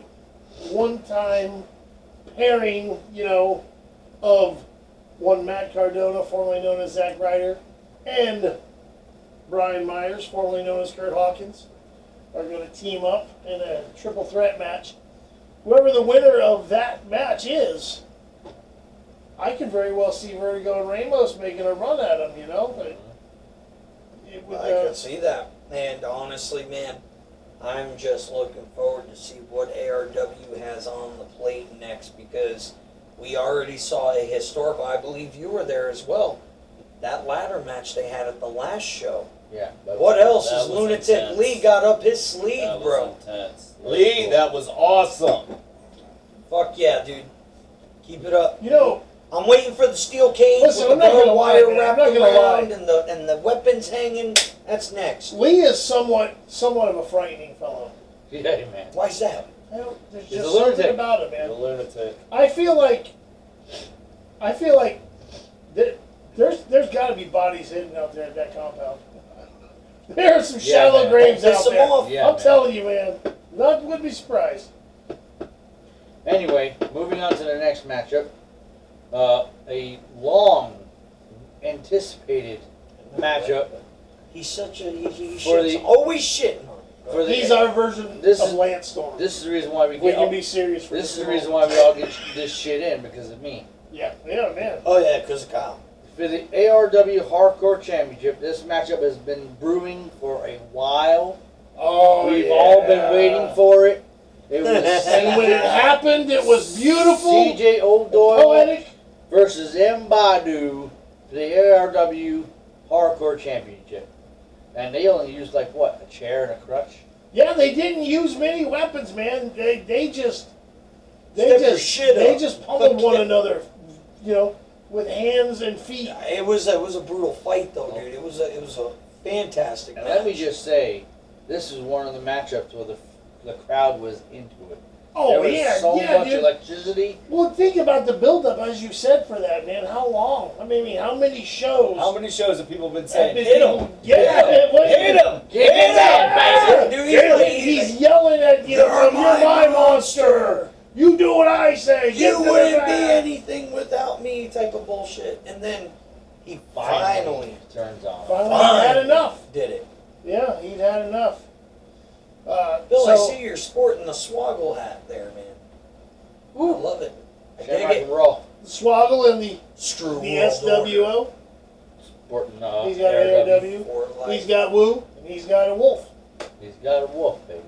Speaker 1: one-time pairing, you know, of one Matt Cardona, formerly known as Zack Ryder, and Brian Myers, formerly known as Kurt Hawkins, are going to team up in a triple threat match. Whoever the winner of that match is, I could very well see Vertigo and Ramos making a run at him, you know? But it would,
Speaker 2: I could see that. And honestly, man, I'm just looking forward to see what ARW has on the plate next, because we already saw a historical, I believe you were there as well, that ladder match they had at the last show.
Speaker 3: Yeah.
Speaker 2: What else
Speaker 4: that
Speaker 2: is
Speaker 4: was
Speaker 2: Lunatic
Speaker 4: intense.
Speaker 2: Lee got up his sleeve,
Speaker 4: That
Speaker 2: bro?
Speaker 4: was intense. Lee, that was awesome.
Speaker 2: Fuck yeah, dude. Keep it up.
Speaker 1: you know,
Speaker 2: I'm waiting for the steel cage
Speaker 1: Listen,
Speaker 2: with
Speaker 1: I'm
Speaker 2: the
Speaker 1: not gonna
Speaker 2: barbed
Speaker 1: lie,
Speaker 2: wire
Speaker 1: man. I'm
Speaker 2: wrapped
Speaker 1: not gonna
Speaker 2: around
Speaker 1: lie.
Speaker 2: and the weapons hanging. That's next.
Speaker 1: Lee is somewhat of a frightening fellow.
Speaker 3: Yeah, man.
Speaker 2: Why's that?
Speaker 1: There's
Speaker 3: He's
Speaker 1: just
Speaker 3: a lunatic.
Speaker 1: something about him,
Speaker 4: The
Speaker 1: man.
Speaker 4: lunatic.
Speaker 1: I feel like there's got to be bodies hidden out there at that compound. There are some
Speaker 3: Yeah,
Speaker 1: shallow
Speaker 3: man.
Speaker 1: graves
Speaker 2: Piss
Speaker 1: out
Speaker 2: them
Speaker 1: there.
Speaker 2: off.
Speaker 3: Yeah,
Speaker 1: I'm
Speaker 3: man.
Speaker 1: telling you, man. Not would be surprised.
Speaker 3: Anyway, moving on to the next matchup. A long anticipated matchup
Speaker 2: He's such a he
Speaker 3: For
Speaker 2: shits,
Speaker 3: the-
Speaker 2: always shitting on it.
Speaker 3: for the.
Speaker 1: He's our version
Speaker 3: This
Speaker 1: of
Speaker 3: is-
Speaker 1: Lance Storm.
Speaker 3: This is the reason why we
Speaker 1: we
Speaker 3: get.
Speaker 1: can be serious for
Speaker 3: This is the
Speaker 1: moment.
Speaker 3: reason why we all get this shit in, because of me.
Speaker 1: Yeah, man.
Speaker 2: Oh yeah, because of Kyle.
Speaker 3: For the ARW Hardcore Championship, this matchup has been brewing for a while.
Speaker 1: Oh,
Speaker 3: We've
Speaker 1: yeah.
Speaker 3: all been waiting for it. It was
Speaker 1: And when it happened, it was beautiful,
Speaker 3: CJ O'Doyle
Speaker 1: poetic.
Speaker 3: versus M. Badu for the ARW Hardcore Championship. And they only used, like, what, a chair and a crutch?
Speaker 1: Yeah, they didn't use many weapons, man. They just
Speaker 2: Step your shit up.
Speaker 1: just pummeled one another, you know, with hands and feet.
Speaker 2: It was a brutal fight though, dude. It was a fantastic
Speaker 3: And
Speaker 2: match.
Speaker 3: let me just say, this is one of the matchups where the crowd was into it.
Speaker 1: Oh
Speaker 3: There was
Speaker 1: yeah,
Speaker 3: so
Speaker 1: yeah,
Speaker 3: much
Speaker 1: dude.
Speaker 3: electricity.
Speaker 1: Well, think about the buildup, as you said, for that, man. How long? I mean, how many shows?
Speaker 4: How many shows have people been
Speaker 1: have
Speaker 4: saying,
Speaker 1: been
Speaker 4: hit
Speaker 1: people-
Speaker 4: him?
Speaker 1: Yeah,
Speaker 4: Hit him!
Speaker 3: Get in there,
Speaker 2: Dude,
Speaker 1: He's yelling at you.
Speaker 2: You're
Speaker 1: You're
Speaker 2: my
Speaker 1: my monster. You do what I say.
Speaker 2: You
Speaker 1: Get to the
Speaker 2: wouldn't be
Speaker 1: back.
Speaker 2: anything without me type of bullshit. And then he finally
Speaker 3: turns on.
Speaker 1: Finally, he had enough.
Speaker 2: did it.
Speaker 1: Yeah, he'd had enough.
Speaker 2: Bill, I
Speaker 1: so-
Speaker 2: see you're sporting the swaggle hat there, man. I love it. I dig
Speaker 3: Shamrock
Speaker 2: it.
Speaker 3: and roll.
Speaker 1: Swoggle and the
Speaker 2: Screw
Speaker 1: SWO.
Speaker 3: Sporting
Speaker 1: He's got
Speaker 3: ARW.
Speaker 1: ARW. He's got Woo. And he's got a Wolf.
Speaker 3: He's got a wolf, baby.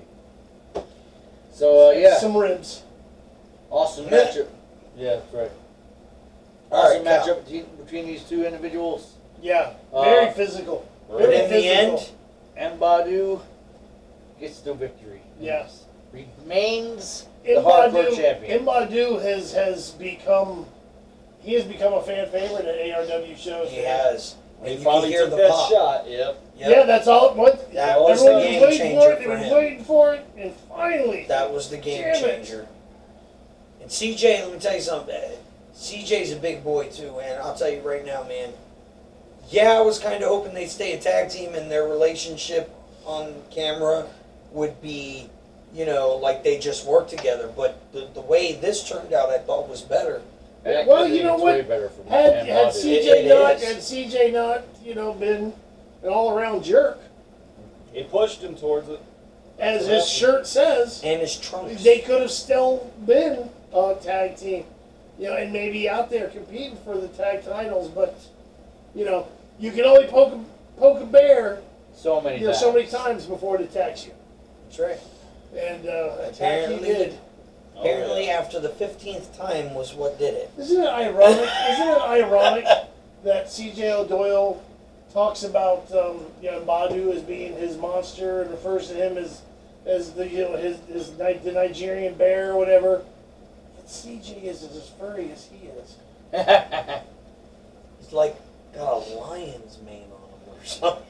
Speaker 3: So, yeah.
Speaker 1: Some ribs.
Speaker 3: Awesome
Speaker 2: Yeah.
Speaker 3: matchup. Yeah, that's right.
Speaker 2: All
Speaker 3: Awesome
Speaker 2: right, Cal.
Speaker 3: matchup between these two individuals.
Speaker 1: Yeah, very
Speaker 3: Uh,
Speaker 1: physical.
Speaker 2: But
Speaker 1: Very
Speaker 2: in the
Speaker 1: physical.
Speaker 2: end,
Speaker 3: Mbadu gets the victory.
Speaker 1: Yes.
Speaker 3: Remains the hardcore champion.
Speaker 1: Mbadu has become a fan favorite at ARW shows.
Speaker 2: he has.
Speaker 4: He
Speaker 2: And you can
Speaker 4: finally
Speaker 2: hear
Speaker 4: took
Speaker 2: the
Speaker 4: that
Speaker 2: pop.
Speaker 4: shot, yep.
Speaker 2: Yep.
Speaker 1: Yeah, that's all it was.
Speaker 2: That was the
Speaker 1: Everyone
Speaker 2: game
Speaker 1: was waiting for
Speaker 2: changer
Speaker 1: it. They
Speaker 2: for
Speaker 1: were
Speaker 2: him.
Speaker 1: waiting for it, and finally.
Speaker 2: That was the game
Speaker 1: Damn it.
Speaker 2: changer. And CJ, let me tell you something. CJ's a big boy too, and I'll tell you right now, man. Yeah, I was kind of hoping they'd stay a tag team and their relationship on camera would be, you know, like they just work together. But the way this turned out, I thought was better.
Speaker 3: And
Speaker 1: Well,
Speaker 3: I
Speaker 1: you
Speaker 3: think
Speaker 1: know
Speaker 3: it's
Speaker 1: what?
Speaker 3: way better for
Speaker 1: Had
Speaker 3: Mbadu.
Speaker 1: CJ not, you know, been an all-around jerk,
Speaker 4: He pushed him towards it.
Speaker 1: as his shirt says,
Speaker 2: And his trunks.
Speaker 1: they could have still been a tag team, you know, and maybe out there competing for the tag titles. But you know, you can only poke a bear,
Speaker 3: So many
Speaker 1: you know,
Speaker 3: times.
Speaker 1: so many times before it attacks you.
Speaker 2: That's right.
Speaker 1: And attack he
Speaker 2: Apparently.
Speaker 1: did.
Speaker 2: Apparently, after the 15th time was what did it.
Speaker 1: Isn't it ironic? Isn't it ironic that C.J. O'Doyle talks about Badu as being his monster and refers to him as the the Nigerian bear or whatever? But C.J. is as furry as he is.
Speaker 2: He's like got a lion's mane on him or something.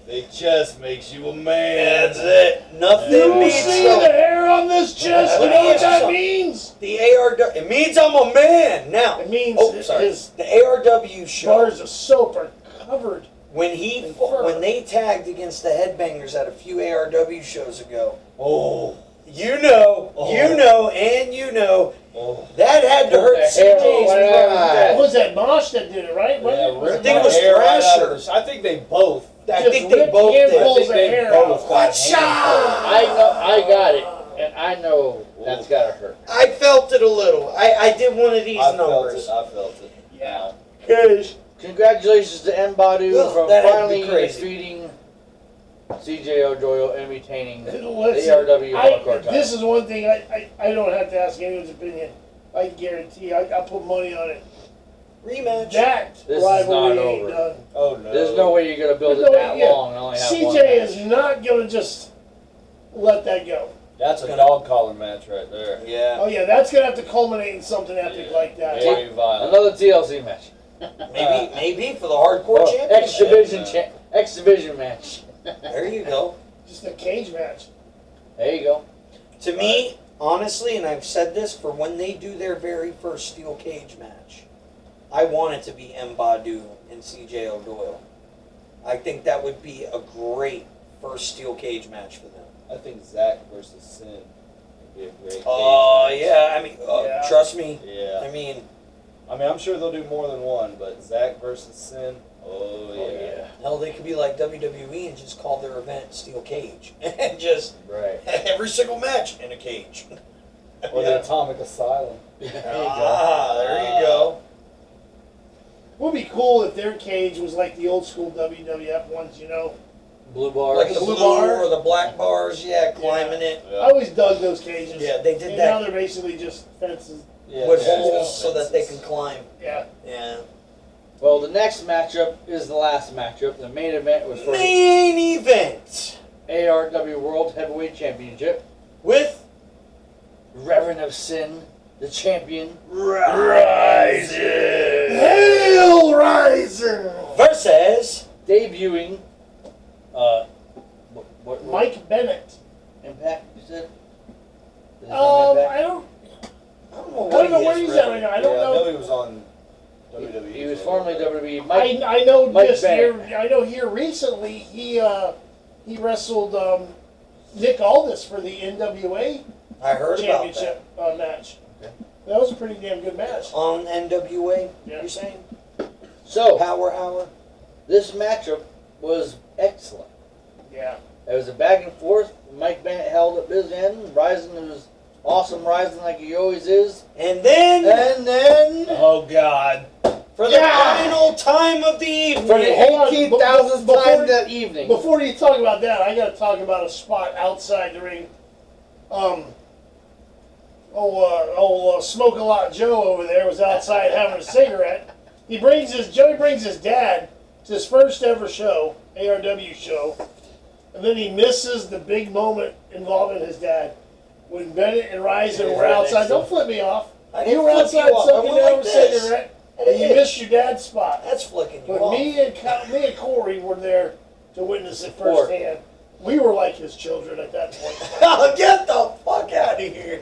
Speaker 4: Big chest makes you a man.
Speaker 2: That's it. Nothing
Speaker 1: You
Speaker 2: beats
Speaker 1: see the hair on this chest? You know what that means?
Speaker 2: the ARW. It means I'm a man now.
Speaker 1: It means his
Speaker 2: the ARW show.
Speaker 1: bars of soap are covered.
Speaker 2: When they tagged against the Headbangers at a few ARW shows ago. Oh, you know, that had to hurt CJ's
Speaker 1: It was that Mosh that did it, right?
Speaker 4: Yeah,
Speaker 1: Was
Speaker 2: I think it was
Speaker 4: hair right out
Speaker 2: Thrasher.
Speaker 4: of the- I think they both.
Speaker 2: I
Speaker 1: Just
Speaker 2: think they
Speaker 1: ripped
Speaker 2: both
Speaker 1: handfuls
Speaker 2: did.
Speaker 1: of hair out.
Speaker 2: Watch out!
Speaker 3: I got it, and I know that's gotta hurt.
Speaker 2: I felt it a little. I did one of these
Speaker 4: I felt
Speaker 2: numbers.
Speaker 4: it. I felt it.
Speaker 1: Yeah.
Speaker 2: Cause
Speaker 3: Congratulations to Mbadu
Speaker 2: Ugh,
Speaker 3: for
Speaker 2: that had to
Speaker 3: finally
Speaker 2: be crazy.
Speaker 3: defeating C.J. O'Doyle and retaining the
Speaker 1: Listen,
Speaker 3: ARW hardcore title.
Speaker 1: this is one thing I don't have to ask anyone's opinion. I guarantee I'll put money on it.
Speaker 2: rematch.
Speaker 1: That
Speaker 3: This is
Speaker 1: rivalry
Speaker 3: not
Speaker 1: ain't
Speaker 3: over.
Speaker 1: done.
Speaker 4: Oh no.
Speaker 3: There's no way you're gonna build
Speaker 1: There's
Speaker 3: it
Speaker 1: no
Speaker 3: that
Speaker 1: way- yeah.
Speaker 3: long and only have one
Speaker 1: CJ
Speaker 3: match.
Speaker 1: is not gonna just let that go.
Speaker 4: That's a dog collar match right there.
Speaker 2: Yeah.
Speaker 1: Oh yeah, that's gonna have to culminate in something epic
Speaker 4: Yeah.
Speaker 1: like that.
Speaker 4: Very violent.
Speaker 3: Another TLC match.
Speaker 2: Maybe for the hardcore
Speaker 3: X
Speaker 2: championship.
Speaker 3: Division match.
Speaker 2: There you go.
Speaker 1: Just a cage match.
Speaker 3: There you go.
Speaker 2: To me, honestly, and I've said this, for when they do their very first steel cage match, I want it to be Mbadu and CJ O'Doyle. I think that would be a great first steel cage match for them.
Speaker 4: I think Zack versus Sin would be a great.
Speaker 2: Oh,
Speaker 4: cage match.
Speaker 2: yeah. I mean,
Speaker 1: Yeah.
Speaker 2: trust me.
Speaker 4: Yeah.
Speaker 2: I mean,
Speaker 4: I'm sure they'll do more than one, but Zack versus Sin. Oh yeah.
Speaker 3: Oh yeah.
Speaker 2: hell, they could be like WWE and just call their event Steel Cage. And just
Speaker 3: Right.
Speaker 2: every single match in a cage.
Speaker 4: Or the Atomic Asylum.
Speaker 3: There you go.
Speaker 2: There you go.
Speaker 1: It would be cool if their cage was like the old school WWF ones, you know.
Speaker 3: Blue bars.
Speaker 2: Like the
Speaker 1: blue
Speaker 2: blue
Speaker 1: bar?
Speaker 2: or the black bars, yeah, climbing it.
Speaker 1: I always dug those cages.
Speaker 2: Yeah, they did
Speaker 1: and
Speaker 2: that.
Speaker 1: now they're basically just fences.
Speaker 4: Yeah,
Speaker 2: With
Speaker 4: yeah,
Speaker 2: holes so that they
Speaker 4: fences.
Speaker 2: can climb.
Speaker 1: Yeah.
Speaker 2: Yeah.
Speaker 3: Well, the next matchup is the last matchup. The main event was for the
Speaker 2: Main event
Speaker 3: ARW World Heavyweight Championship.
Speaker 2: with
Speaker 3: Reverend of Sin, the champion.
Speaker 2: Rising
Speaker 1: Hail Rising!
Speaker 2: versus
Speaker 3: Debuting, what
Speaker 1: Mike Bennet.
Speaker 3: Impact, you said? Is it on Impact?
Speaker 1: I don't
Speaker 2: know
Speaker 1: where he's at right now. I don't
Speaker 4: I
Speaker 1: know.
Speaker 4: know he was on WWE.
Speaker 3: He was
Speaker 4: for a
Speaker 3: formerly
Speaker 4: little bit.
Speaker 3: WWE. Mike,
Speaker 1: I know
Speaker 3: Mike
Speaker 1: this here.
Speaker 3: Bennet.
Speaker 1: I know here recently he wrestled Nick Aldis for the NWA
Speaker 2: I heard about that.
Speaker 1: championship match.
Speaker 3: Okay.
Speaker 1: That was a pretty damn good match.
Speaker 2: On NWA,
Speaker 1: Yeah.
Speaker 2: you're saying?
Speaker 3: so,
Speaker 2: Power Hour?
Speaker 3: this matchup was excellent.
Speaker 1: Yeah.
Speaker 3: It was a back and forth. Mike Bennett held up his end. Rising was awesome, rising like he always is.
Speaker 2: And then,
Speaker 3: And then,
Speaker 4: Oh God.
Speaker 2: for the final time of the evening,
Speaker 3: for the
Speaker 1: Hold on,
Speaker 3: 18,000th
Speaker 1: before-
Speaker 3: time that evening,
Speaker 1: Before you talk about that, I got to talk about a spot outside the ring. Smoke a Lot Joe over there was outside having a cigarette. Joey brings his dad to his first ever show, ARW show, and then he misses the big moment involving his dad when Bennett and Ryzen were outside. Don't flip me off.
Speaker 2: I
Speaker 1: You
Speaker 2: didn't
Speaker 1: were
Speaker 2: flip
Speaker 1: outside
Speaker 2: you off. I
Speaker 1: soaking
Speaker 2: went
Speaker 1: down
Speaker 2: like
Speaker 1: a
Speaker 2: this.
Speaker 1: cigarette,
Speaker 2: At a
Speaker 1: and you
Speaker 2: hitch.
Speaker 1: missed your dad's spot.
Speaker 2: That's flicking you
Speaker 1: But
Speaker 2: off.
Speaker 1: me and Corey were there to witness it
Speaker 3: Support.
Speaker 1: firsthand. We were like his children at that point.
Speaker 2: Oh, get the fuck out of here.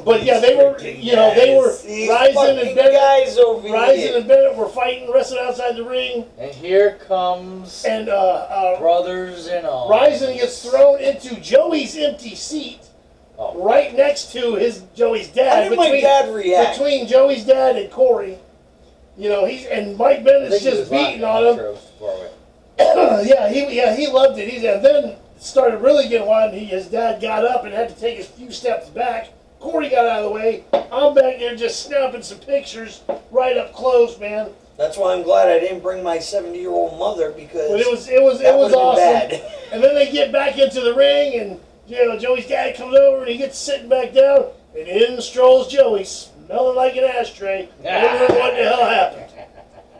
Speaker 1: But yeah, they were,
Speaker 2: These
Speaker 1: Ryzen
Speaker 2: fucking
Speaker 1: and Bennett.
Speaker 2: guys over
Speaker 1: Ryzen
Speaker 2: here.
Speaker 1: and Bennett were fighting, wrestling outside the ring,
Speaker 3: and here comes
Speaker 1: and
Speaker 3: Brothers in Arms.
Speaker 1: Ryzen gets thrown into Joey's empty seat,
Speaker 3: Oh.
Speaker 1: right next to Joey's
Speaker 2: How
Speaker 1: dad.
Speaker 2: did my dad react?
Speaker 1: Between Joey's dad and Corey, and Mike
Speaker 3: I
Speaker 1: Bennett's
Speaker 3: think he
Speaker 1: just
Speaker 3: was laughing.
Speaker 1: beating
Speaker 3: I'm
Speaker 1: on
Speaker 3: not
Speaker 1: him.
Speaker 3: sure it was far away.
Speaker 1: he loved it. And then started really getting wild. His dad got up and had to take a few steps back. Corey got out of the way. I'm back there just snapping some pictures right up close, man.
Speaker 2: That's why I'm glad I didn't bring my 70-year-old mother because
Speaker 1: But it was
Speaker 2: that would've been
Speaker 1: awesome.
Speaker 2: bad.
Speaker 1: And then they get back into the ring, and Joey's dad comes over and he gets sitting back down, and in strolls Joey, smelling like an ashtray, wondering what the hell happened.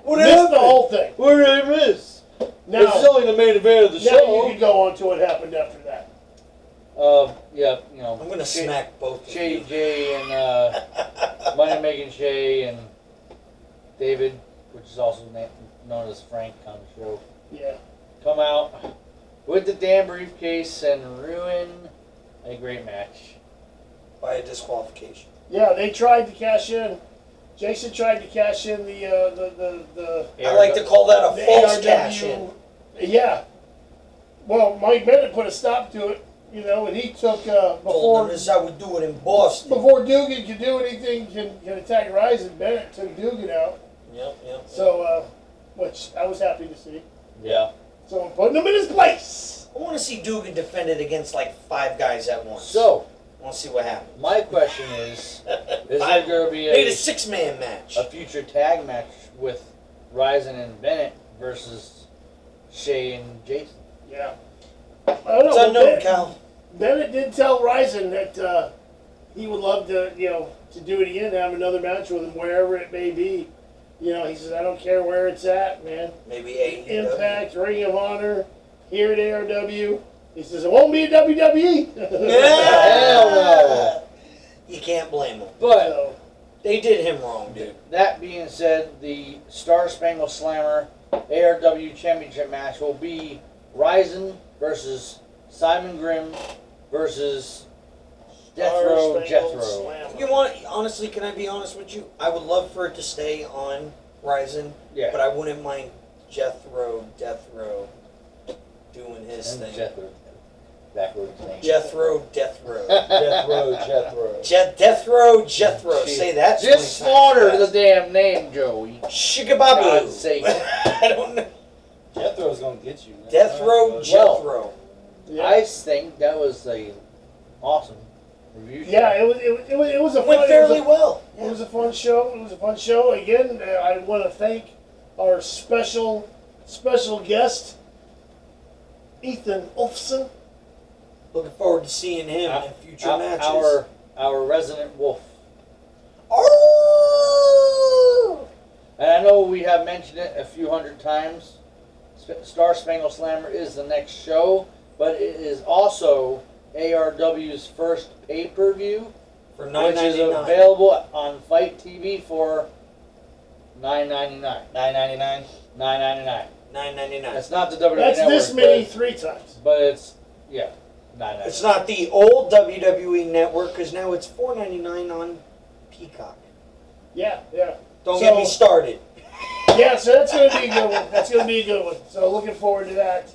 Speaker 1: Missed the whole thing.
Speaker 3: What did I miss?
Speaker 1: Now,
Speaker 3: This is only the main event of the
Speaker 1: now
Speaker 3: show.
Speaker 1: you can go on to what happened after that.
Speaker 3: Yeah, you know.
Speaker 2: I'm gonna smack both of
Speaker 3: Shay
Speaker 2: you.
Speaker 3: J and Money Making Shay and David, which is also known as Frank on the show,
Speaker 1: Yeah.
Speaker 3: come out with the damn briefcase and ruin a great match.
Speaker 2: By a disqualification.
Speaker 1: Yeah, they tried to cash in. Jason tried to cash in the
Speaker 2: I like to call that a
Speaker 1: the
Speaker 2: false
Speaker 1: ARW.
Speaker 2: cash in.
Speaker 1: Yeah. Well, Mike Bennet put a stop to it, you know, and he took
Speaker 2: Told
Speaker 1: before
Speaker 2: them this is how we do it in Boston.
Speaker 1: before Dugan could do anything, can attack Ryzen. Bennett took Dugan out.
Speaker 2: Yep.
Speaker 1: So, which I was happy to see.
Speaker 3: Yeah.
Speaker 1: So putting him in his place.
Speaker 2: I want to see Dugan defended against like 5 guys at once.
Speaker 3: So,
Speaker 2: I want to see what happens.
Speaker 3: my question is there going to be
Speaker 2: Made a
Speaker 3: a
Speaker 2: 6-man match.
Speaker 3: future tag match with Ryzen and Bennett versus Shay and Jason?
Speaker 1: Yeah. I don't
Speaker 2: It's
Speaker 1: know.
Speaker 2: unknown, Cal.
Speaker 1: Bennett did tell Ryzen that he would love to, to do it again, have another match with him wherever it may be. You know, he says, I don't care where it's at, man.
Speaker 2: Maybe AEW.
Speaker 1: Impact, Ring of Honor, here at ARW. He says, it won't be a WWE.
Speaker 3: Hell no.
Speaker 2: You can't blame them.
Speaker 3: But
Speaker 1: So,
Speaker 2: They did him wrong, dude.
Speaker 3: that being said, the Star Spangled Slammer ARW Championship match will be Ryzen versus Simon Grimm versus Death Row
Speaker 1: Star-Spangled
Speaker 3: Jethro.
Speaker 1: Slammer.
Speaker 2: You want, honestly, can I be honest with you? I would love for it to stay on Ryzen,
Speaker 3: Yeah.
Speaker 2: but I wouldn't mind Jethro, Death Row doing his
Speaker 3: And
Speaker 2: thing.
Speaker 3: Jethro. Backwards name.
Speaker 2: Jethro, Death Row.
Speaker 4: Jethro.
Speaker 2: Death Row, Jethro.
Speaker 3: Gee.
Speaker 2: Say that.
Speaker 3: Just
Speaker 2: 20 times
Speaker 3: slaughter the
Speaker 2: fast.
Speaker 3: damn name, Joey. God's
Speaker 2: Shigababu.
Speaker 3: sake.
Speaker 2: I don't know.
Speaker 4: Jethro's gonna get you. Man.
Speaker 2: Death Row,
Speaker 4: Well,
Speaker 2: Jethro.
Speaker 1: Yeah.
Speaker 3: I think that was a awesome review show.
Speaker 1: Yeah, it was a
Speaker 2: It went
Speaker 1: fun,
Speaker 2: fairly well.
Speaker 1: It was a fun show. It was a fun show. Again, I want to thank our special guest, Ethan Ulfson.
Speaker 2: Looking forward to seeing him in future matches.
Speaker 3: Our resident wolf.
Speaker 2: Oh!
Speaker 3: And I know we have mentioned it a few hundred times. Star Spangled Slammer is the next show, but it is also ARW's first pay-per-view,
Speaker 2: For
Speaker 3: which is
Speaker 2: $9.99.
Speaker 3: available on Fight TV for $9.99.
Speaker 4: $9.99.
Speaker 3: $9.99.
Speaker 2: $9.99.
Speaker 3: It's not the WWE
Speaker 1: That's
Speaker 3: Network,
Speaker 1: this many 3 times.
Speaker 3: but it's $9.99.
Speaker 2: It's not the old WWE Network because now it's $4.99 on Peacock.
Speaker 1: Yeah.
Speaker 2: Don't
Speaker 1: So-
Speaker 2: get me started.
Speaker 1: Yeah, so that's going to be a good one. So looking forward to that.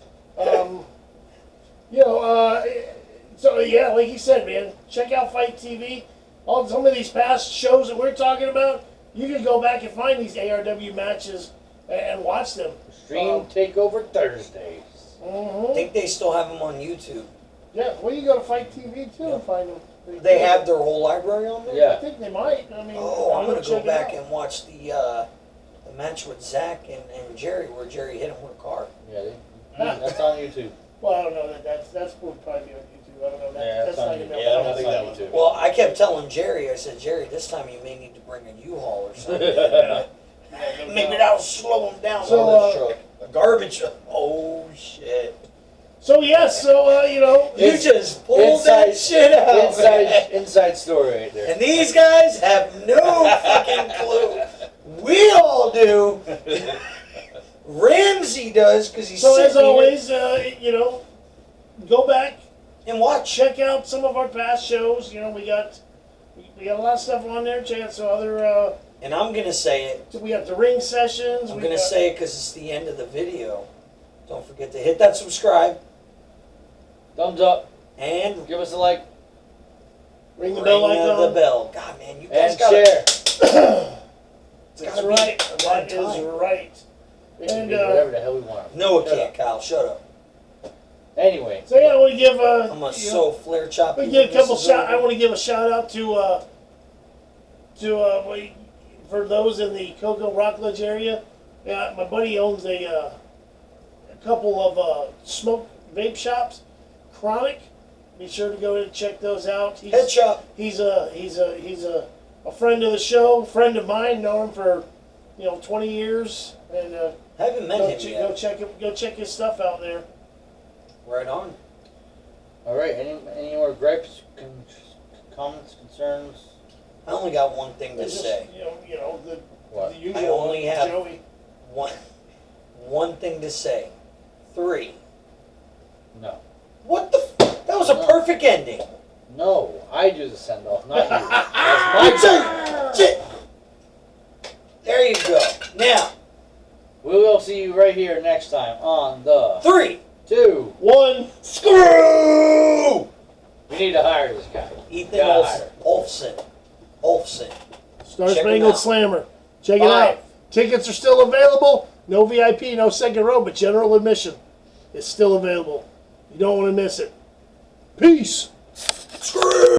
Speaker 1: So yeah, like you said, man, check out Fight TV. Some of these past shows that we're talking about, you can go back and find these ARW matches and watch them.
Speaker 3: Stream Takeover Thursdays.
Speaker 2: I
Speaker 1: Mm-hmm.
Speaker 2: think they still have them on YouTube.
Speaker 1: Yeah, well, you go to Fight TV too and find them.
Speaker 2: They have their whole library on there?
Speaker 1: I
Speaker 3: Yeah.
Speaker 1: think they might. I mean,
Speaker 2: Oh, I'm going to go
Speaker 1: check it
Speaker 2: back
Speaker 1: out.
Speaker 2: and watch the match with Zach and Jerry where Jerry hit him with a car.
Speaker 3: Yeah, that's on YouTube.
Speaker 1: Well, I don't know that's will probably be on YouTube. I don't know.
Speaker 3: Yeah,
Speaker 1: That's
Speaker 3: that's on
Speaker 1: not
Speaker 3: YouTube.
Speaker 1: even
Speaker 4: Yeah,
Speaker 1: on
Speaker 4: I think that one
Speaker 1: YouTube.
Speaker 4: too.
Speaker 2: Well, I kept telling Jerry, I said, Jerry, this time you may need to bring a U-Haul or something.
Speaker 1: Yeah, no
Speaker 2: Maybe
Speaker 1: doubt.
Speaker 2: that'll slow him down.
Speaker 1: So,
Speaker 2: a garbage truck. Oh, shit.
Speaker 1: So yes,
Speaker 2: You just pulled that shit out.
Speaker 3: Inside story right there.
Speaker 2: And these guys have no fucking clue. We all do. Ramsey does because he's
Speaker 1: So as
Speaker 2: sitting
Speaker 1: always, go back,
Speaker 2: here and watch.
Speaker 1: check out some of our past shows. We got a lot of stuff on there. Check out some other.
Speaker 2: And I'm going to say it.
Speaker 1: We got the ring sessions.
Speaker 2: I'm
Speaker 1: we
Speaker 2: going to
Speaker 1: got-
Speaker 2: say it because it's the end of the video. Don't forget to hit that subscribe
Speaker 3: Thumbs up.
Speaker 2: and
Speaker 3: Give us a like
Speaker 1: ring the bell
Speaker 2: ring
Speaker 1: icon.
Speaker 2: the bell. God, man, you guys
Speaker 3: and
Speaker 2: got
Speaker 3: share.
Speaker 1: That's
Speaker 2: gotta be
Speaker 1: right.
Speaker 2: a
Speaker 1: That
Speaker 2: long
Speaker 1: is
Speaker 2: time.
Speaker 1: right.
Speaker 3: We can
Speaker 1: And,
Speaker 3: do whatever the hell we want.
Speaker 2: No, it can't, Kyle. Shut up.
Speaker 3: Anyway.
Speaker 1: So yeah, I want to give
Speaker 2: I'm going to so flare chop
Speaker 1: we
Speaker 2: you
Speaker 1: give a
Speaker 2: when
Speaker 1: couple
Speaker 2: this is
Speaker 1: shout. I
Speaker 2: over.
Speaker 1: want to give a shout out for those in the Cocoa Rockledge area. Yeah, my buddy owns a couple of smoke vape shops. Chronic Be sure to go and check those out.
Speaker 2: Head shop.
Speaker 1: He's a friend of the show, friend of mine. Known him for 20 years, and
Speaker 2: Haven't met him yet.
Speaker 1: go check his stuff out there.
Speaker 2: Right on.
Speaker 3: All right. Any more gripes, comments, concerns?
Speaker 2: I only got one thing to
Speaker 1: It's just,
Speaker 2: say.
Speaker 3: What?
Speaker 1: the usual.
Speaker 2: I only have
Speaker 1: Joey.
Speaker 2: one thing to say. 3.
Speaker 3: No.
Speaker 2: What the? That was a perfect ending.
Speaker 3: No, I do the send off, not you. That's my job.
Speaker 2: There you go. Now,
Speaker 3: We will see you right here next time on the
Speaker 2: 3,
Speaker 3: 2.
Speaker 1: 1.
Speaker 2: Screw!
Speaker 3: We need to hire this guy.
Speaker 2: Ethan
Speaker 3: Gotta hire.
Speaker 2: Olsen.
Speaker 1: Star
Speaker 2: Check him
Speaker 1: Spangled
Speaker 2: out.
Speaker 1: Slammer. Check it
Speaker 3: 5.
Speaker 1: out. Tickets are still available. No VIP, no second row, but general admission. It's still available. You don't want to miss it. Peace.
Speaker 2: Screw!